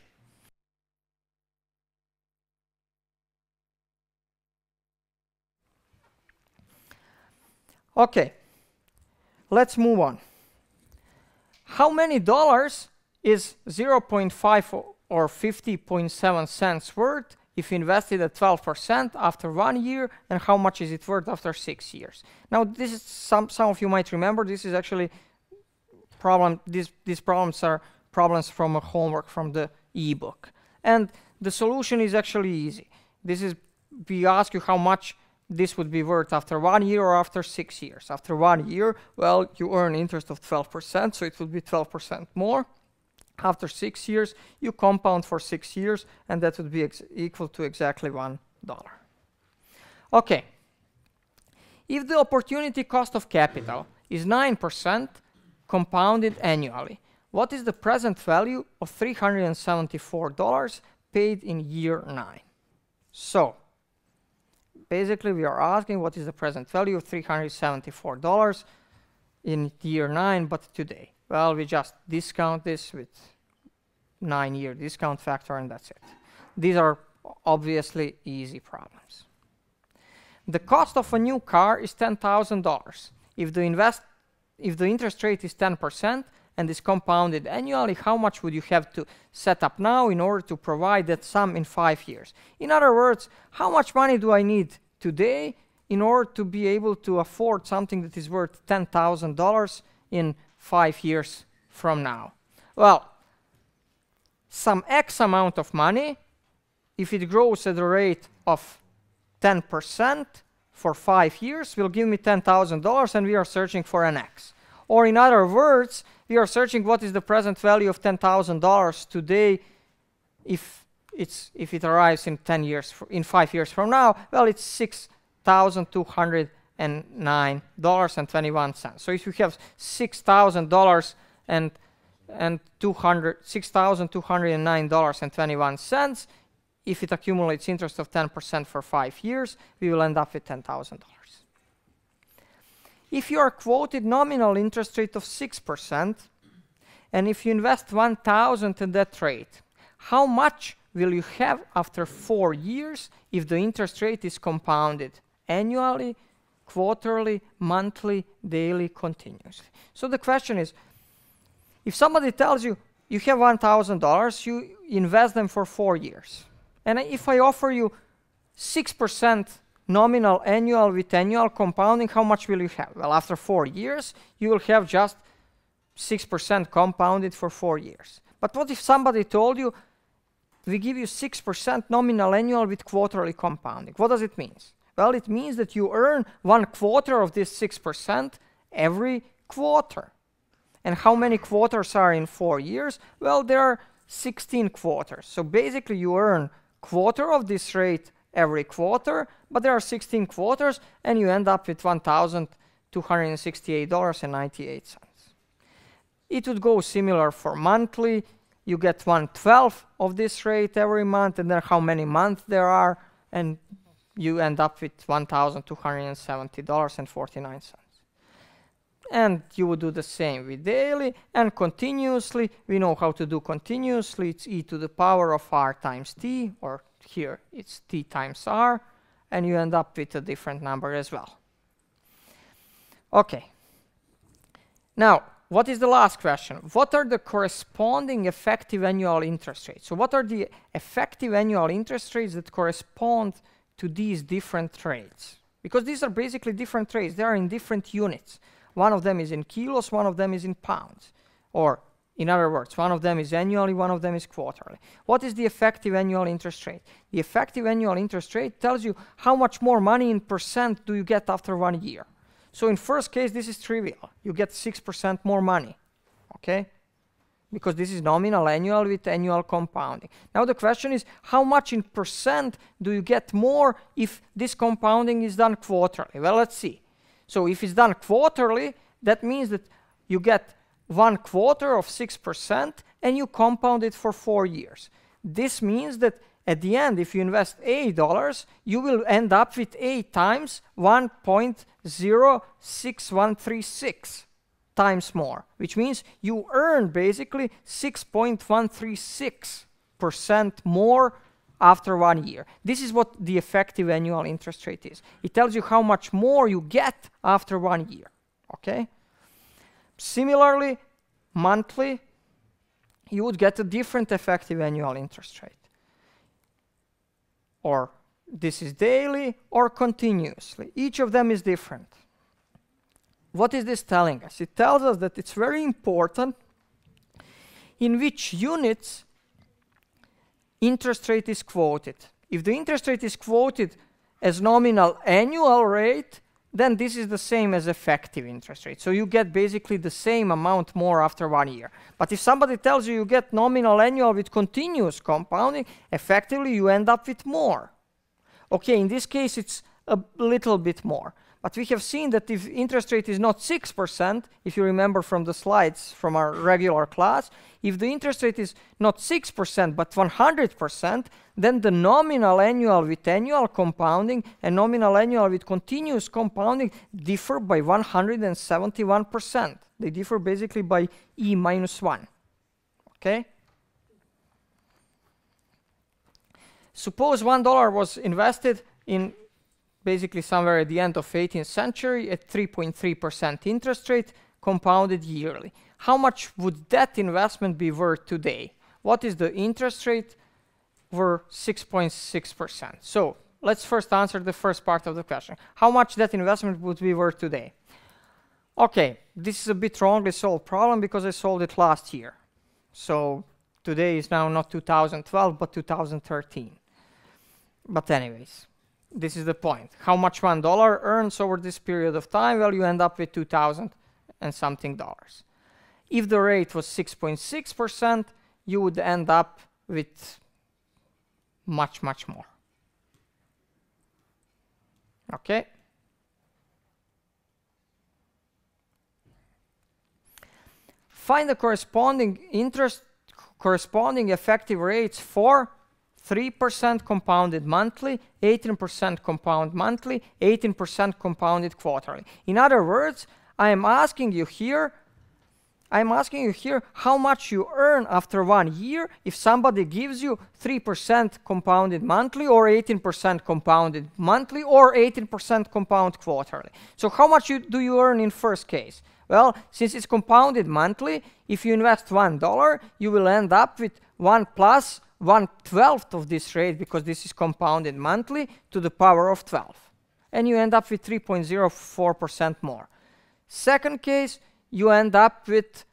Okay, let's move on. How many dollars is 0.5 or 50.7 cents worth if invested at 12% after 1 year, and how much is it worth after 6 years? Now, this is some of you might remember, this is actually problem. These problems are problems from a homework from the ebook. And the solution is actually easy. This is, we ask you how much this would be worth after 1 year or after 6 years. After 1 year, well, you earn interest of 12%, so it would be 12% more. After 6 years, you compound for 6 years, and that would be equal to exactly $1. Okay. If the opportunity cost of capital is 9% compounded annually, what is the present value of $374 paid in year 9? So, basically, we are asking what is the present value of $374 in year 9, but today. Well, we just discount this with 9-year discount factor, and that's it. These are obviously easy problems. The cost of a new car is $10,000. If the interest rate is 10% and is compounded annually, how much would you have to set up now in order to provide that sum in 5 years? In other words, how much money do I need today in order to be able to afford something that is worth $10,000 in 5 years from now? Well, some X amount of money, if it grows at a rate of 10% for 5 years, will give me $10,000, and we are searching for an X. Or in other words, we are searching what is the present value of $10,000 today if if it arrives in 10 years, in 5 years from now, well, it's $6,209.21. So if you have $6,000 and $6,209.21, if it accumulates interest of 10% for 5 years, we will end up with $10,000. If you are quoted nominal interest rate of 6%, and if you invest $1,000 at that rate, how much will you have after 4 years if the interest rate is compounded annually, quarterly, monthly, daily, continuously? So the question is, if somebody tells you you have $1,000, you invest them for 4 years. And if I offer you 6% nominal annual with annual compounding, how much will you have? Well, after 4 years, you will have just 6% compounded for 4 years. But what if somebody told you, we give you 6% nominal annual with quarterly compounding? What does it mean? Well, it means that you earn 1/4 of this 6% every quarter. And how many quarters are in 4 years? Well, there are 16 quarters. So basically, you earn 1/4 of this rate every quarter, but there are 16 quarters, and you end up with $1,268.98. It would go similar for monthly. You get 1/12 of this rate every month, and then how many months there are, and you end up with $1,270.49. And you would do the same with daily and continuously. We know how to do continuously. It's e to the power of r times t, or here it's t times r, and you end up with a different number as well. Okay. Now, what is the last question? What are the corresponding effective annual interest rates? So what are the effective annual interest rates that correspond to these different rates? Because these are basically different rates. They are in different units. One of them is in kilos, one of them is in pounds. Or, in other words, one of them is annually, one of them is quarterly. What is the effective annual interest rate? The effective annual interest rate tells you how much more money in percent do you get after 1 year. So in first case, this is trivial. You get 6% more money, okay? Because this is nominal annual with annual compounding. Now the question is, how much in percent do you get more if this compounding is done quarterly? Well, let's see. So if it's done quarterly, that means that you get 1/4 of 6% and you compound it for 4 years. This means that at the end, if you invest $8, you will end up with 8 times 1.06136 times more, which means you earn basically 6.136% more after 1 year. This is what the effective annual interest rate is. It tells you how much more you get after 1 year, okay? Similarly, monthly, you would get a different effective annual interest rate. Or this is daily or continuously. Each of them is different. What is this telling us? It tells us that it's very important in which units interest rate is quoted. If the interest rate is quoted as nominal annual rate, then this is the same as effective interest rate. So you get basically the same amount more after 1 year. But if somebody tells you you get nominal annual with continuous compounding, effectively you end up with more. Okay, in this case it's a little bit more. But we have seen that if interest rate is not 6%, if you remember from the slides from our regular class, if the interest rate is not 6% but 100%, then the nominal annual with annual compounding and nominal annual with continuous compounding differ by 171%. They differ basically by e minus 1. Okay? Suppose $1 was invested in basically somewhere at the end of 18th century at 3.3% interest rate compounded yearly. How much would that investment be worth today? What is the interest rate? Were 6.6%. So let's first answer the first part of the question. How much that investment would be worth today? Okay, this is a bit wrongly solved problem because I solved it last year. So today is now not 2012 but 2013. But anyways, this is the point. How much $1 earns over this period of time? Well, you end up with 2,000 and something dollars. If the rate was 6.6%, you would end up with much, much more. Okay? Find the corresponding effective rates for 3% compounded monthly, 18% compound monthly, 18% compounded quarterly. In other words, I'm asking you here how much you earn after 1 year if somebody gives you 3% compounded monthly or 18% compounded monthly or 18% compound quarterly. So how much do you earn in first case? Well, since it's compounded monthly, if you invest $1, you will end up with 1 plus 1/12 of this rate, because this is compounded monthly, to the power of 12. And you end up with 3.04% more. Second case, you end up with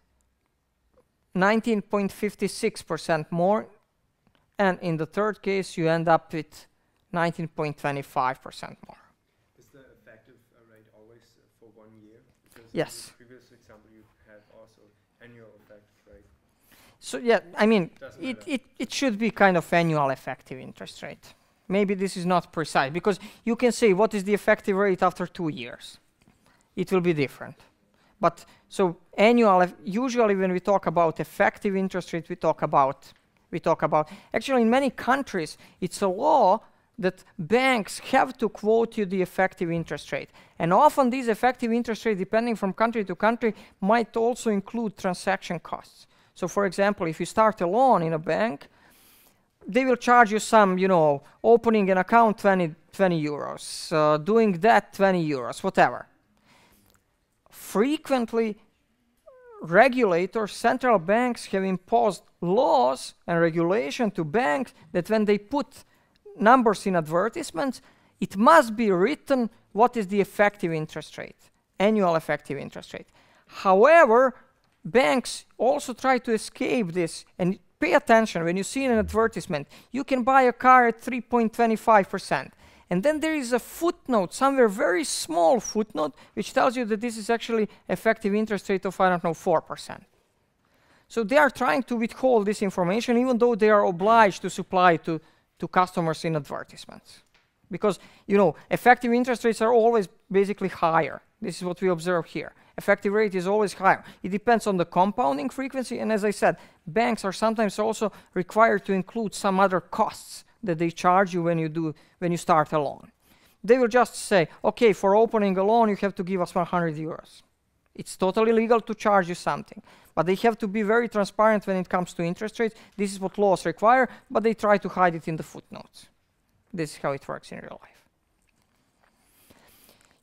19.56% more. And in the third case, you end up with 19.25% more. Is the effective rate always for 1 year? Because yes. in the previous example, you had also annual effective rate. So yeah, I mean, it should be kind of annual effective interest rate. Maybe this is not precise, because you can say what is the effective rate after 2 years. It will be different. But so annual, usually when we talk about effective interest rate, we talk about, actually in many countries, it's a law that banks have to quote you the effective interest rate. And often these effective interest rates, depending from country to country, might also include transaction costs. So for example, if you start a loan in a bank, they will charge you some, opening an account 20 euros, doing that 20 euros, whatever. Frequently, regulators, central banks have imposed laws and regulation to banks that when they put numbers in advertisements, it must be written what is the effective interest rate, annual effective interest rate. However, banks also try to escape this, and pay attention when you see an advertisement. You can buy a car at 3.25%. And then there is a footnote, somewhere very small footnote, which tells you that this is actually effective interest rate of, 4%. So they are trying to withhold this information, even though they are obliged to supply to customers in advertisements. Because, effective interest rates are always basically higher. This is what we observe here. Effective rate is always higher. It depends on the compounding frequency, and as I said, banks are sometimes also required to include some other costs that they charge you when you start a loan. They will just say, okay, for opening a loan, you have to give us 100 euros. It's totally legal to charge you something, but they have to be very transparent when it comes to interest rates. This is what laws require, but they try to hide it in the footnotes. This is how it works in real life.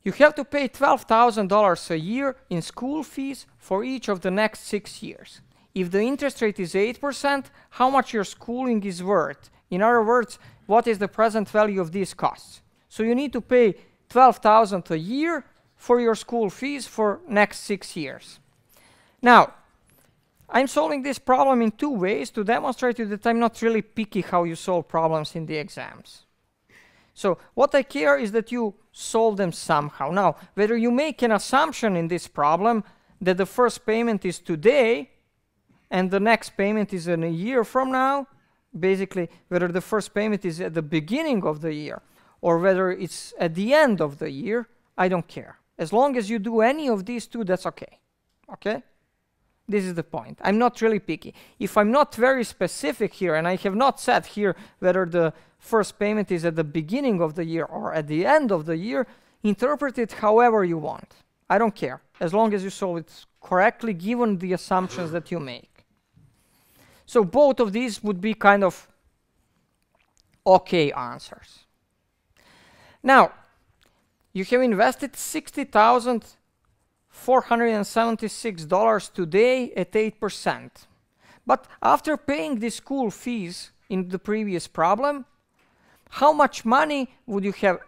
You have to pay $12,000 a year in school fees for each of the next 6 years. If the interest rate is 8%, how much your schooling is worth? In other words, what is the present value of these costs? So you need to pay $12,000 a year for your school fees for next 6 years. Now, I'm solving this problem in 2 ways to demonstrate to you that I'm not really picky how you solve problems in the exams. So what I care is that you solve them somehow. Now, whether you make an assumption in this problem that the first payment is today and the next payment is in a year from now, basically whether the first payment is at the beginning of the year or whether it's at the end of the year, I don't care. As long as you do any of these 2, that's okay. Okay? This is the point. I'm not really picky. If I'm not very specific here, and I have not said here whether the first payment is at the beginning of the year or at the end of the year, interpret it however you want. I don't care, as long as you solve it correctly given the assumptions that you make. So both of these would be kind of okay answers. Now, you have invested $60,476 today at 8%. But after paying the school fees in the previous problem, how much money would you have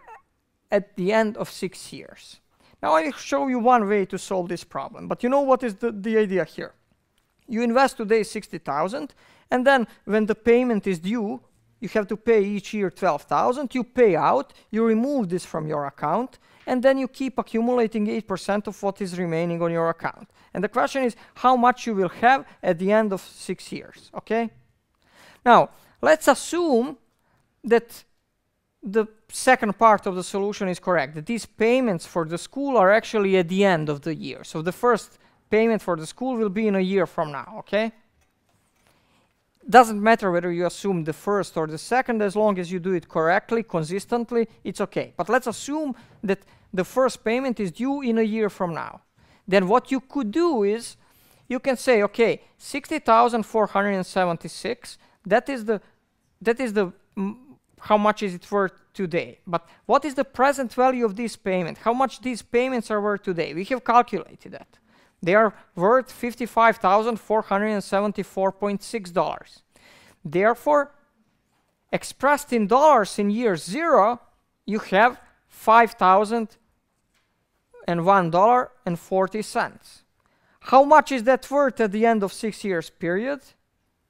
at the end of 6 years? Now I will show you one way to solve this problem. But you know what is the idea here? You invest today 60,000, and then when the payment is due, you have to pay each year 12,000. You pay out, you remove this from your account, and then you keep accumulating 8% of what is remaining on your account. And the question is how much you will have at the end of 6 years, okay? Now, let's assume that the second part of the solution is correct, that these payments for the school are actually at the end of the year. So the first payment for the school will be in a year from now, okay? Doesn't matter whether you assume the first or the second, as long as you do it correctly, consistently, it's okay. But let's assume that the first payment is due in a year from now. Then what you could do is, you can say, okay, 60,476, that is the how much is it worth today? But what is the present value of this payment? How much these payments are worth today? We have calculated that. They are worth $55,474.6. Therefore, expressed in dollars in year 0, you have $5,001.40. How much is that worth at the end of 6 years period?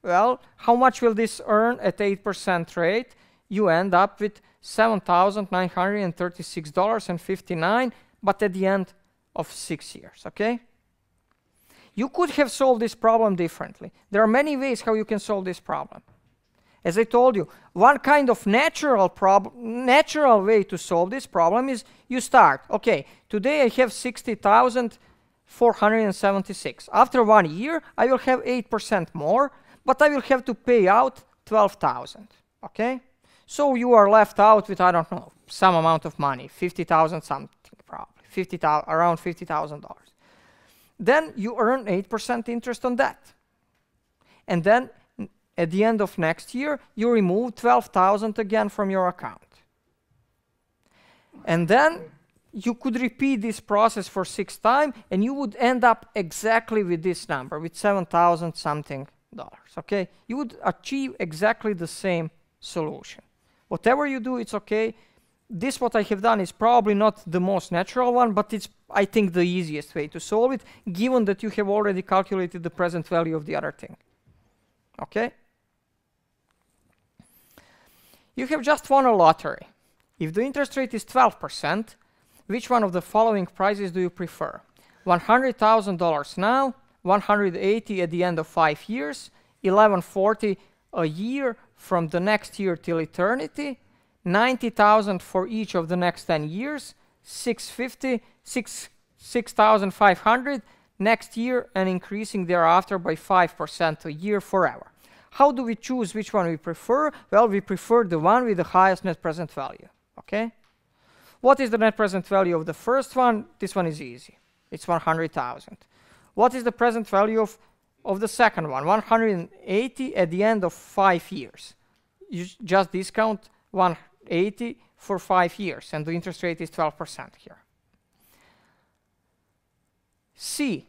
Well, how much will this earn at 8% rate? You end up with $7,936.59, but at the end of 6 years, okay? You could have solved this problem differently. There are many ways how you can solve this problem. As I told you, one kind of natural way to solve this problem is you start, okay, today I have 60,476. After 1 year, I will have 8% more, but I will have to pay out 12,000, okay? So you are left out with, I don't know, some amount of money, 50,000 something probably, around $50,000. Then you earn 8% interest on that. And then at the end of next year, you remove 12,000 again from your account. And then you could repeat this process for 6 times, and you would end up exactly with this number, with 7,000 something dollars, okay? You would achieve exactly the same solution. Whatever you do, it's okay. This, what I have done, is probably not the most natural one, but it's, I think, the easiest way to solve it, given that you have already calculated the present value of the other thing. Okay? You have just won a lottery. If the interest rate is 12%, which one of the following prizes do you prefer? $100,000 now, $180,000 at the end of 5 years, $1,140 a year from the next year till eternity, $90,000 for each of the next 10 years, $6,500 next year, and increasing thereafter by 5% a year forever. How do we choose which one we prefer? Well, we prefer the one with the highest net present value. Okay? What is the net present value of the first one? This one is easy. It's 100,000. What is the present value of the second one? 180 at the end of 5 years. You just discount 180 for 5 years, and the interest rate is 12% here. C.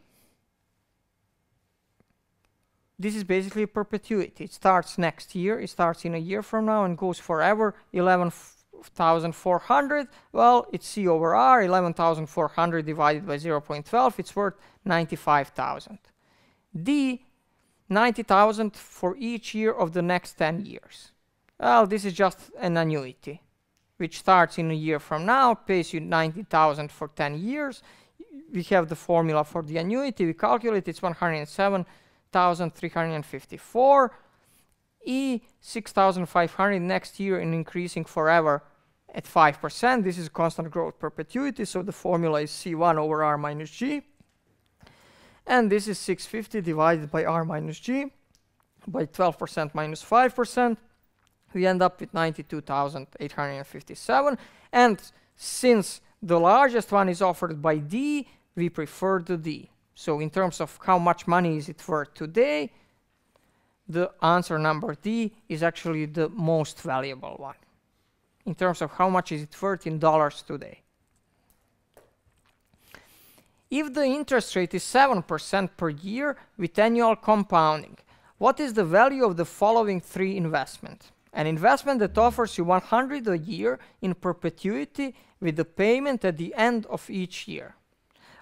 This is basically a perpetuity. It starts next year. It starts in a year from now and goes forever. 11,400. Well, it's C over R. 11,400 divided by 0.12. It's worth 95,000. D. 90,000 for each year of the next 10 years. Well, this is just an annuity, which starts in a year from now, pays you 90,000 for 10 years. We have the formula for the annuity. We calculate it's 107,354. E, 6,500 next year and increasing forever at 5%. This is constant growth perpetuity, so the formula is C1 over R minus G. And this is 650 divided by R minus G by 12% minus 5%. We end up with 92,857. And since the largest one is offered by D, we prefer the D. So in terms of how much money is it worth today, the answer number D is actually the most valuable one. In terms of how much is it worth in dollars today. If the interest rate is 7% per year with annual compounding, what is the value of the following 3 investments? An investment that offers you 100 a year in perpetuity with the payment at the end of each year.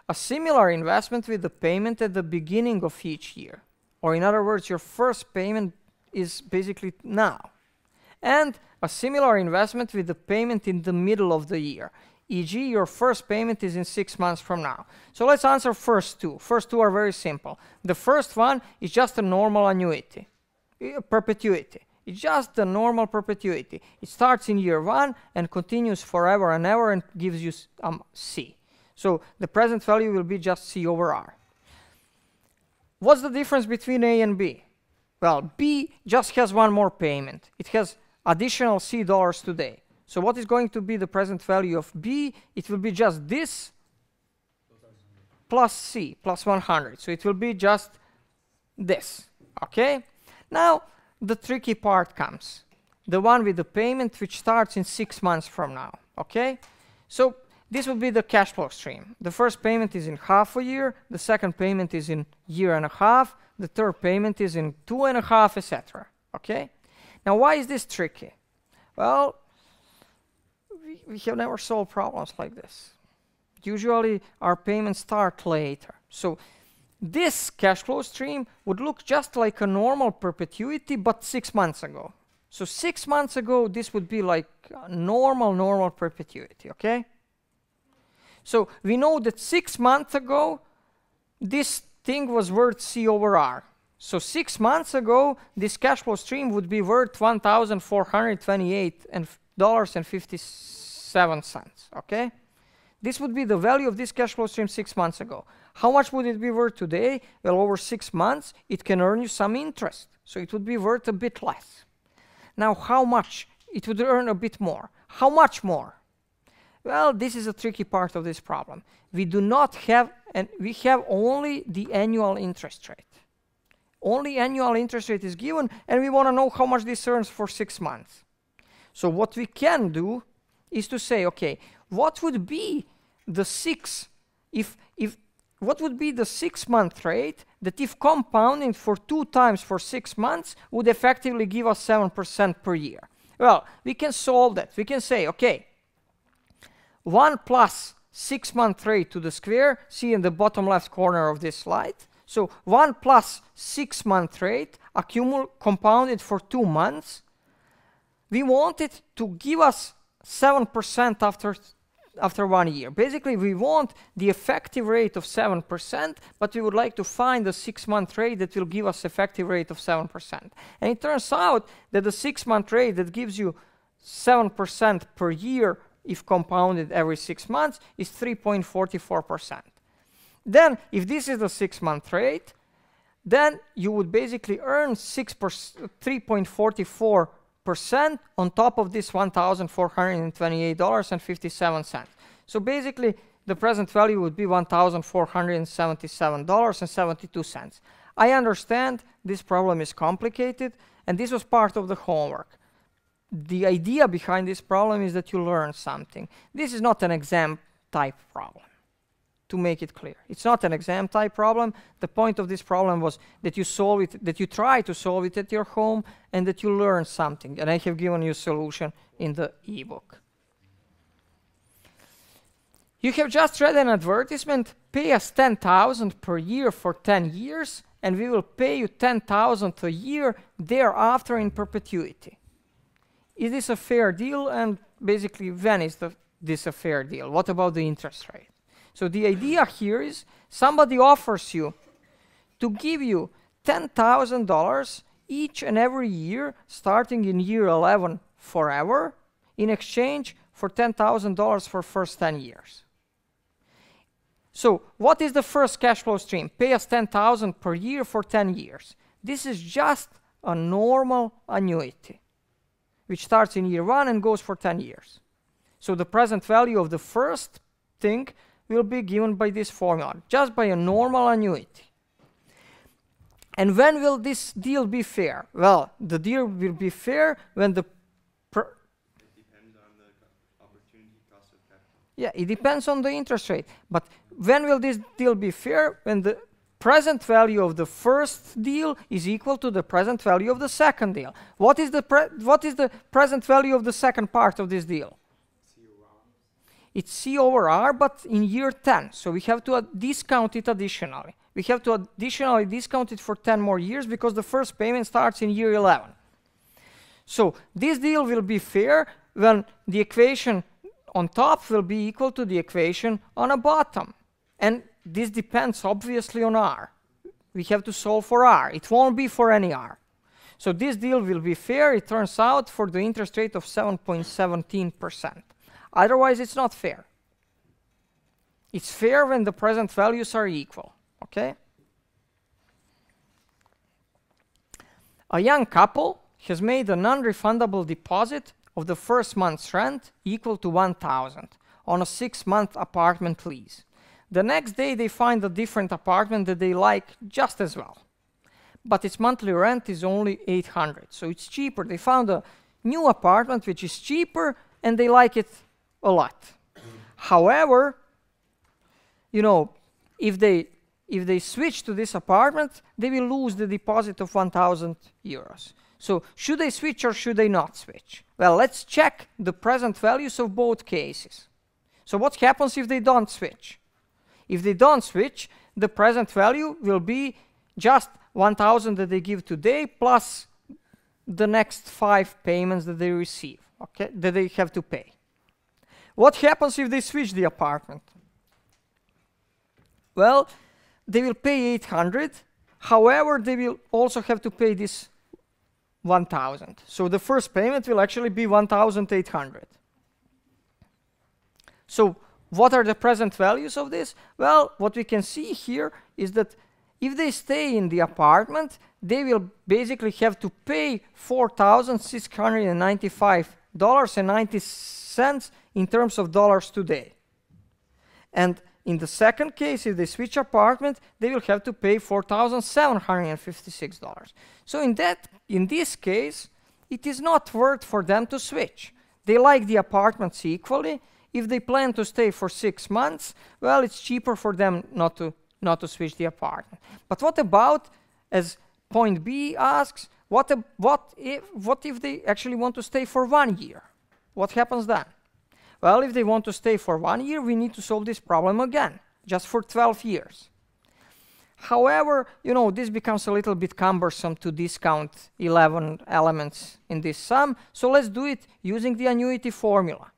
A similar investment with the payment at the beginning of each year. Or in other words, your first payment is basically now. And a similar investment with the payment in the middle of the year. E.g., your first payment is in 6 months from now. So let's answer first 2. First 2 are very simple. The first one is just a normal annuity, perpetuity. It's just the normal perpetuity. It starts in year 1 and continues forever and ever and gives you C. So the present value will be just C over R. What's the difference between A and B? Well, B just has one more payment. It has additional C dollars today. So what is going to be the present value of B? It will be just this plus C, plus 100. So it will be just this, okay? Now, the tricky part comes. The one with the payment which starts in 6 months from now, okay? So this will be the cash flow stream. The first payment is in half a year, the second payment is in year and a half, the third payment is in 2.5, etc. Okay? Now, why is this tricky? Well, we have never solved problems like this. Usually, our payments start later. So this cash flow stream would look just like a normal perpetuity, but 6 months ago. So 6 months ago, this would be like a normal perpetuity, okay? So we know that 6 months ago, this thing was worth C over R. So 6 months ago, this cash flow stream would be worth $1,428.57, okay? This would be the value of this cash flow stream 6 months ago. How much would it be worth today? Well, over 6 months, it can earn you some interest. So it would be worth a bit less. Now, how much? It would earn a bit more. How much more? Well, this is a tricky part of this problem. We do not have, and we have only the annual interest rate. Only annual interest rate is given, and we want to know how much this earns for 6 months. So what we can do is to say, okay, what would be the what would be the 6-month rate that if compounding for 2 times for 6 months would effectively give us 7% per year? Well, we can solve that. We can say, okay, 1 plus 6-month rate to the square, see in the bottom left corner of this slide. So 1 plus 6-month rate compounded for 2 months. We want it to give us 7% after 1 year. Basically, we want the effective rate of 7%, but we would like to find the 6-month rate that will give us effective rate of 7%. And it turns out that the 6-month rate that gives you 7% per year if compounded every 6 months is 3.44%. Then, if this is the 6-month rate, then you would basically earn 3.44% on top of this $1,428.57. So basically, the present value would be $1,477.72. I understand this problem is complicated, and this was part of the homework. The idea behind this problem is that you learn something. This is not an exam type problem, to make it clear. It's not an exam type problem. The point of this problem was that you solve it, that you try to solve it at your home, and that you learn something. And I have given you a solution in the ebook. You have just read an advertisement, pay us $10,000 per year for 10 years, and we will pay you $10,000 a year thereafter in perpetuity. Is this a fair deal? And basically, when is this a fair deal? What about the interest rate? So the idea here is somebody offers you to give you $10,000 each and every year, starting in year 11 forever, in exchange for $10,000 for first 10 years. So what is the first cash flow stream? Pay us $10,000 per year for 10 years. This is just a normal annuity, which starts in year 1 and goes for 10 years. So the present value of the first thing will be given by this formula, just by a normal annuity. And when will this deal be fair? Well, the deal will be fair when the... It depends on the opportunity cost of capital. Yeah, it depends on the interest rate. But when will this deal be fair? When the present value of the first deal is equal to the present value of the second deal. What is the present value of the second part of this deal? It's C over R, but in year 10. So we have to discount it additionally. We have to additionally discount it for 10 more years because the first payment starts in year 11. So this deal will be fair when the equation on top will be equal to the equation on the bottom. And this depends obviously on R. We have to solve for R. It won't be for any R. So this deal will be fair, it turns out, for the interest rate of 7.17%. Otherwise, it's not fair. It's fair when the present values are equal, okay? A young couple has made a non-refundable deposit of the first month's rent equal to $1,000 on a 6-month apartment lease. The next day, they find a different apartment that they like just as well. But its monthly rent is only $800, so it's cheaper. They found a new apartment which is cheaper, and they like it a lot. However, you know, if they switch to this apartment, they will lose the deposit of 1,000 euros. So should they switch or should they not switch? Well, let's check the present values of both cases. So what happens if they don't switch? If they don't switch, the present value will be just 1,000 that they give today plus the next 5 payments that they receive, okay, that they have to pay. What happens if they switch the apartment? Well, they will pay 800. However, they will also have to pay this 1,000. So the first payment will actually be 1,800. So what are the present values of this? Well, what we can see here is that if they stay in the apartment, they will basically have to pay $4,695.90 in terms of dollars today. And in the second case, if they switch apartment, they will have to pay $4,756. So in this case, it is not worth for them to switch. They like the apartments equally. If they plan to stay for 6 months, well, it's cheaper for them not to switch the apartment. But what about, as point B asks, what if they actually want to stay for 1 year? What happens then? Well, if they want to stay for 1 year, we need to solve this problem again, just for 12 years. However, you know, this becomes a little bit cumbersome to discount 11 elements in this sum, so let's do it using the annuity formula.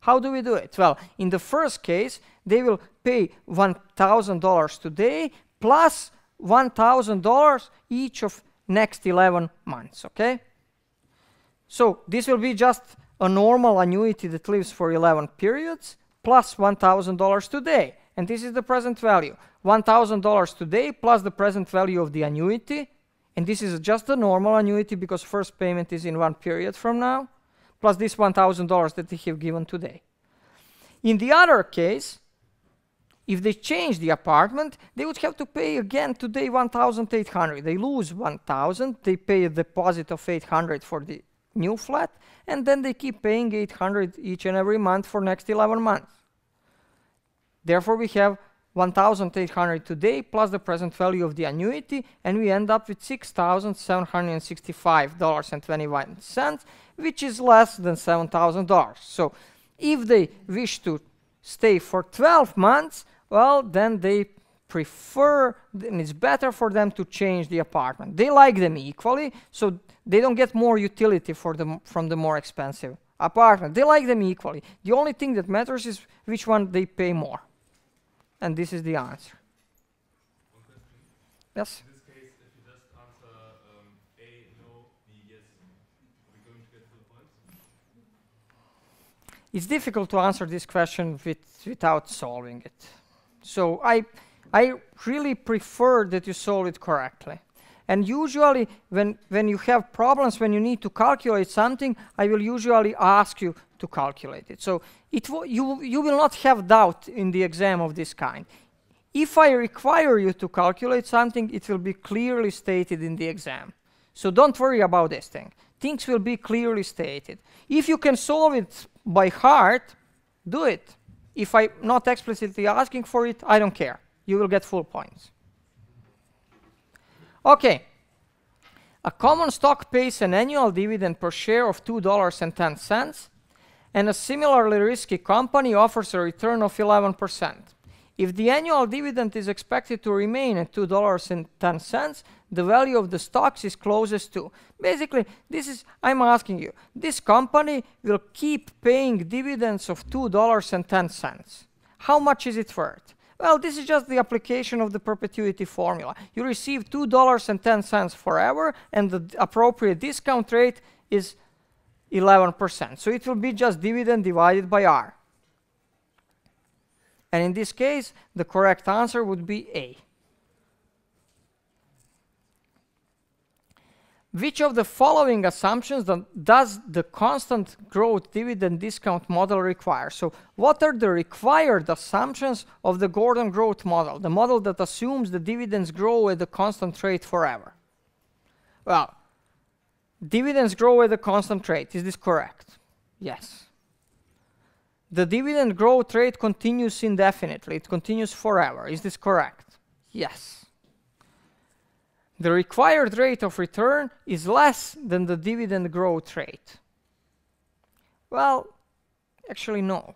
How do we do it? Well, in the first case, they will pay $1,000 today plus $1,000 each of next 11 months, okay? So this will be just a normal annuity that lives for 11 periods plus $1,000 today. And this is the present value. $1,000 today plus the present value of the annuity. And this is just a normal annuity because first payment is in 1 period from now, plus this $1,000 that they have given today. In the other case, if they change the apartment, they would have to pay again today 1,800. They lose 1,000, they pay a deposit of 800 for the new flat, and then they keep paying 800 each and every month for next 11 months. Therefore, we have 1,800 today plus the present value of the annuity, and we end up with $6,765.21, which is less than $7,000. So if they wish to stay for 12 months, well, then they prefer, and it's better for them to change the apartment. They like them equally, so they don't get more utility from the more expensive apartment. They like them equally. The only thing that matters is which one they pay more. And this is the answer. One question. Yes? In this case, if you just answer A, no, B, yes, are we going to get to the point? It's difficult to answer this question without solving it. So I really prefer that you solve it correctly. And usually, when you have problems, when you need to calculate something, I will usually ask you to calculate it. So you will not have doubt in the exam of this kind. If I require you to calculate something, it will be clearly stated in the exam. So don't worry about this thing. Things will be clearly stated. If you can solve it by heart, do it. If I'm not explicitly asking for it, I don't care. You will get full points. Okay. A common stock pays an annual dividend per share of $2.10, and a similarly risky company offers a return of 11%. If the annual dividend is expected to remain at $2.10, the value of the stocks is closest to. Basically, I'm asking you, this company will keep paying dividends of $2.10. How much is it worth? Well, this is just the application of the perpetuity formula. You receive $2.10 forever, and the appropriate discount rate is 11%. So it will be just dividend divided by R. And in this case, the correct answer would be A. Which of the following assumptions does the constant growth dividend discount model require? So what are the required assumptions of the Gordon growth model, the model that assumes the dividends grow at a constant rate forever? Well, dividends grow at a constant rate. Is this correct? Yes. The dividend growth rate continues indefinitely. It continues forever. Is this correct? Yes. The required rate of return is less than the dividend growth rate. Well, actually no.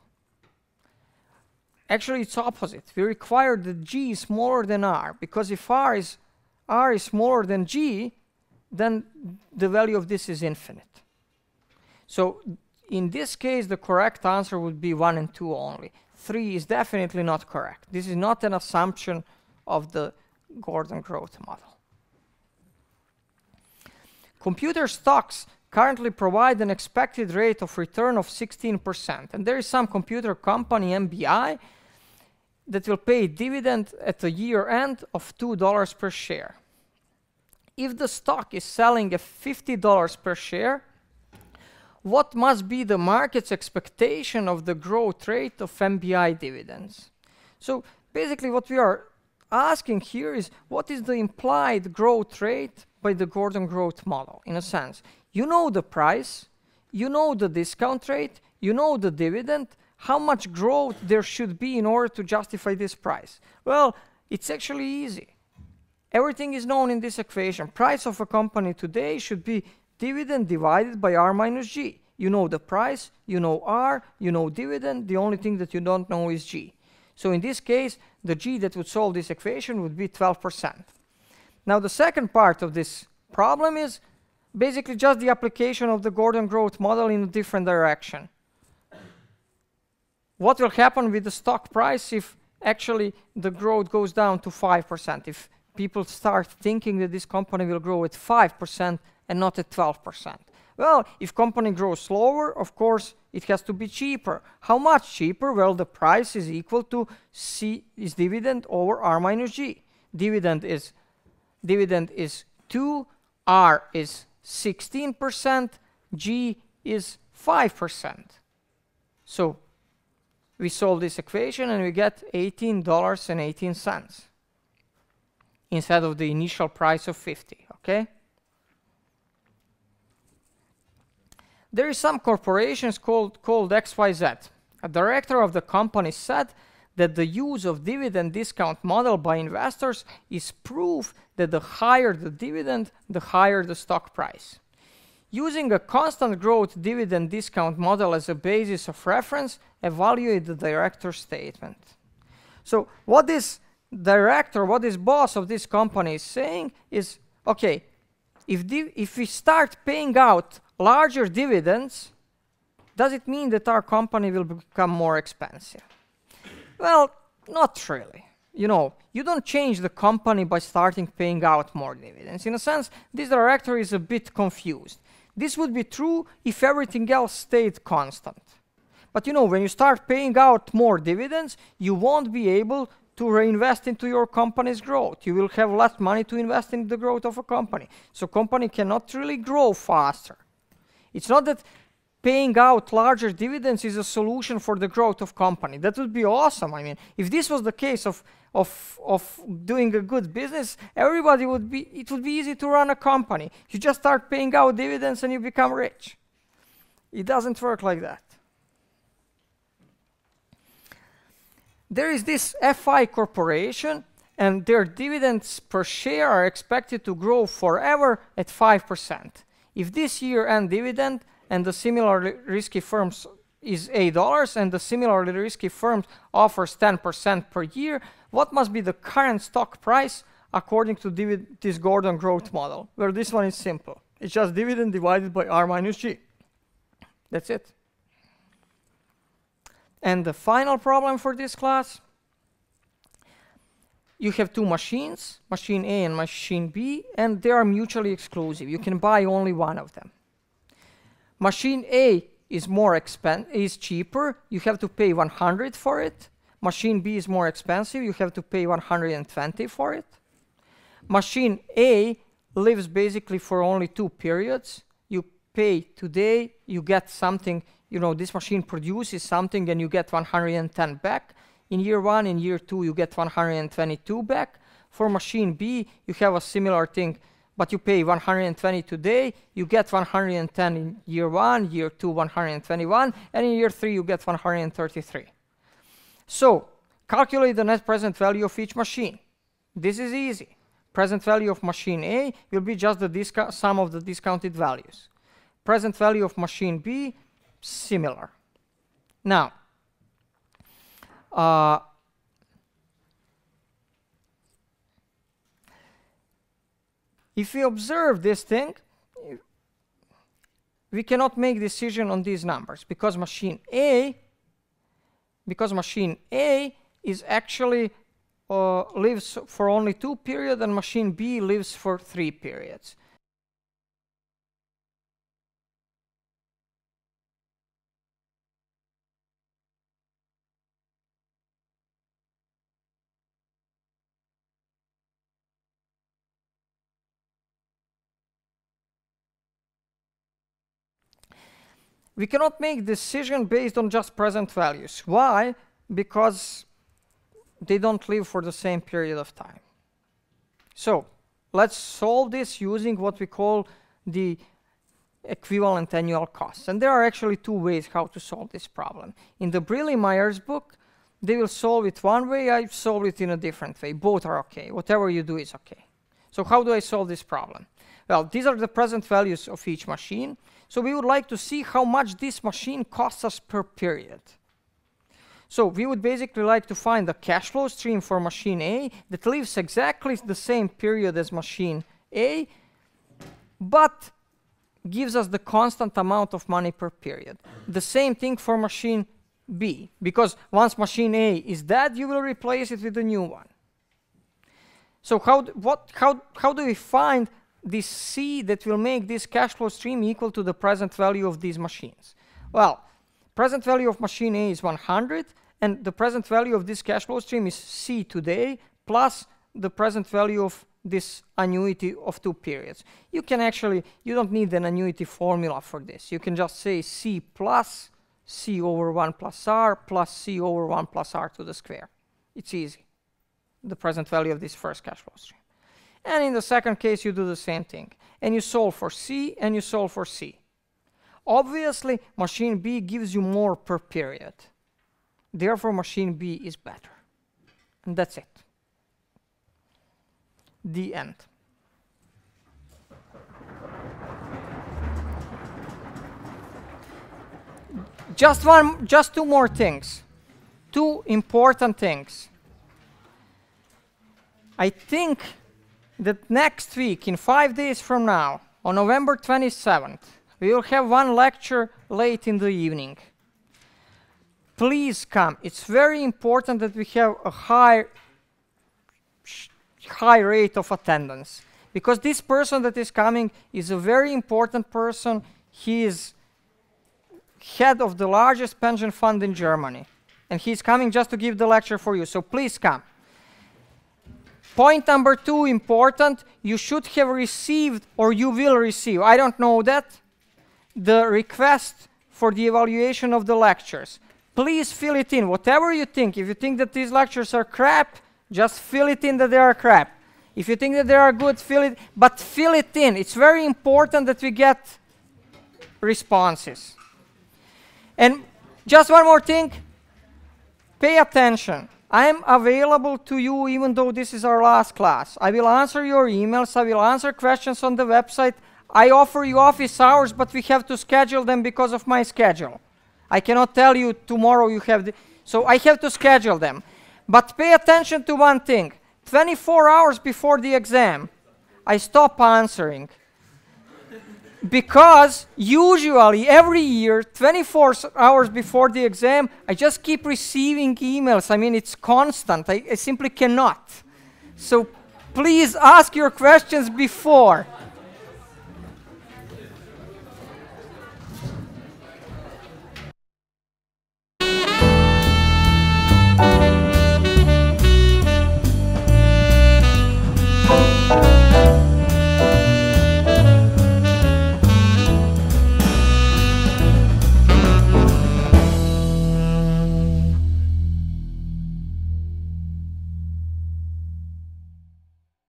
Actually it's opposite. We require that G is smaller than R, because if R is smaller than G, then the value of this is infinite. So in this case, the correct answer would be 1 and 2 only. 3 is definitely not correct. This is not an assumption of the Gordon growth model. Computer stocks currently provide an expected rate of return of 16%. And there is some computer company, MBI, that will pay a dividend at the year end of $2 per share. If the stock is selling at $50 per share, what must be the market's expectation of the growth rate of MBI dividends? So basically what we are asking here is, what is the implied growth rate by the Gordon growth model? In a sense, you know the price, you know the discount rate, you know the dividend, how much growth there should be in order to justify this price? Well, it's actually easy. Everything is known in this equation. Price of a company today should be dividend divided by R minus G. You know the price, you know R, you know dividend. The only thing that you don't know is G. So in this case, the G that would solve this equation would be 12%. Now the second part of this problem is basically just the application of the Gordon growth model in a different direction. What will happen with the stock price if actually the growth goes down to 5%? If people start thinking that this company will grow at 5% and not at 12%. Well, if company grows slower, of course, it has to be cheaper. How much cheaper? Well, the price is equal to C is dividend over R minus G. Dividend is 2, R is 16%, G is 5%. So we solve this equation and we get $18.18 instead of the initial price of 50, okay? There is some corporations called XYZ. A director of the company said that the use of dividend discount model by investors is proof that the higher the dividend, the higher the stock price. Using a constant growth dividend discount model as a basis of reference, evaluate the director's statement. So what this director, what this boss of this company is saying is, okay, if we start paying out larger dividends, does it mean that our company will become more expensive? Well, not really. You know, you don't change the company by starting paying out more dividends. In a sense, this director is a bit confused. This would be true if everything else stayed constant. But you know, when you start paying out more dividends, you won't be able to reinvest into your company's growth. You will have less money to invest in the growth of a company. So company cannot really grow faster. It's not that paying out larger dividends is a solution for the growth of company. That would be awesome. I mean, if this was the case of doing a good business, it would be easy to run a company. You just start paying out dividends and you become rich. It doesn't work like that. There is this FI corporation, and their dividends per share are expected to grow forever at 5%. If this year-end dividend and the similarly risky firms is $8 and the similarly risky firm offers 10% per year, what must be the current stock price according to this Gordon growth model? Well, this one is simple. It's just dividend divided by R minus G. That's it. And the final problem for this class, you have two machines, machine A and machine B, and they are mutually exclusive. You can buy only one of them. Machine A is cheaper. You have to pay 100 for it. Machine B is more expensive. You have to pay 120 for it. Machine A lives basically for only 2 periods. You pay today, you get something, you know, this machine produces something and you get 110 back. In year 1, in year 2, you get 122 back. For machine B, you have a similar thing, but you pay 120 today, you get 110 in year 1, year 2, 121, and in year 3, you get 133. So, calculate the net present value of each machine. This is easy. Present value of machine A will be just the sum of the discounted values. Present value of machine B, similar. Now, if we observe this thing, we cannot make decision on these numbers because machine A is actually lives for only 2 periods and machine B lives for 3 periods. We cannot make decision based on just present values. Why? Because they don't live for the same period of time. So let's solve this using what we call the equivalent annual costs. And there are actually 2 ways how to solve this problem. In the Brealey-Myers book, they will solve it one way. I solve it in a different way. Both are okay. Whatever you do is okay. So how do I solve this problem? Well, these are the present values of each machine. So we would like to see how much this machine costs us per period. So we would basically like to find the cash flow stream for machine A that lives exactly the same period as machine A, but gives us the constant amount of money per period. The same thing for machine B, because once machine A is dead, you will replace it with a new one. So how do we find this C that will make this cash flow stream equal to the present value of these machines? Well, present value of machine A is 100, and the present value of this cash flow stream is C today, plus the present value of this annuity of 2 periods. You can actually, you don't need an annuity formula for this. You can just say C plus C over 1 plus R plus C over 1 plus R to the square. It's easy. The present value of this first cash flow stream. And in the second case, you do the same thing. And you solve for C, and you solve for C. Obviously, machine B gives you more per period. Therefore, machine B is better. And that's it. The end. Just 2 more things. 2 important things. I think that next week, in 5 days from now, on November 27th, we will have 1 lecture late in the evening. Please come. It's very important that we have a high rate of attendance, because this person that is coming is a very important person. He is head of the largest pension fund in Germany, and he's coming just to give the lecture for you, so please come. Point number 2, important, you should have received, or you will receive, I don't know that, the request for the evaluation of the lectures. Please fill it in, whatever you think. If you think that these lectures are crap, just fill it in that they are crap. If you think that they are good, fill it, but fill it in. It's very important that we get responses. And just one more thing, pay attention. I am available to you even though this is our last class. I will answer your emails, I will answer questions on the website. I offer you office hours, but we have to schedule them because of my schedule. I cannot tell you tomorrow you have, so I have to schedule them. But pay attention to one thing. 24 hours before the exam, I stop answering. Because usually every year, 24 hours before the exam, I just keep receiving emails. I mean, it's constant. I simply cannot. So please ask your questions before.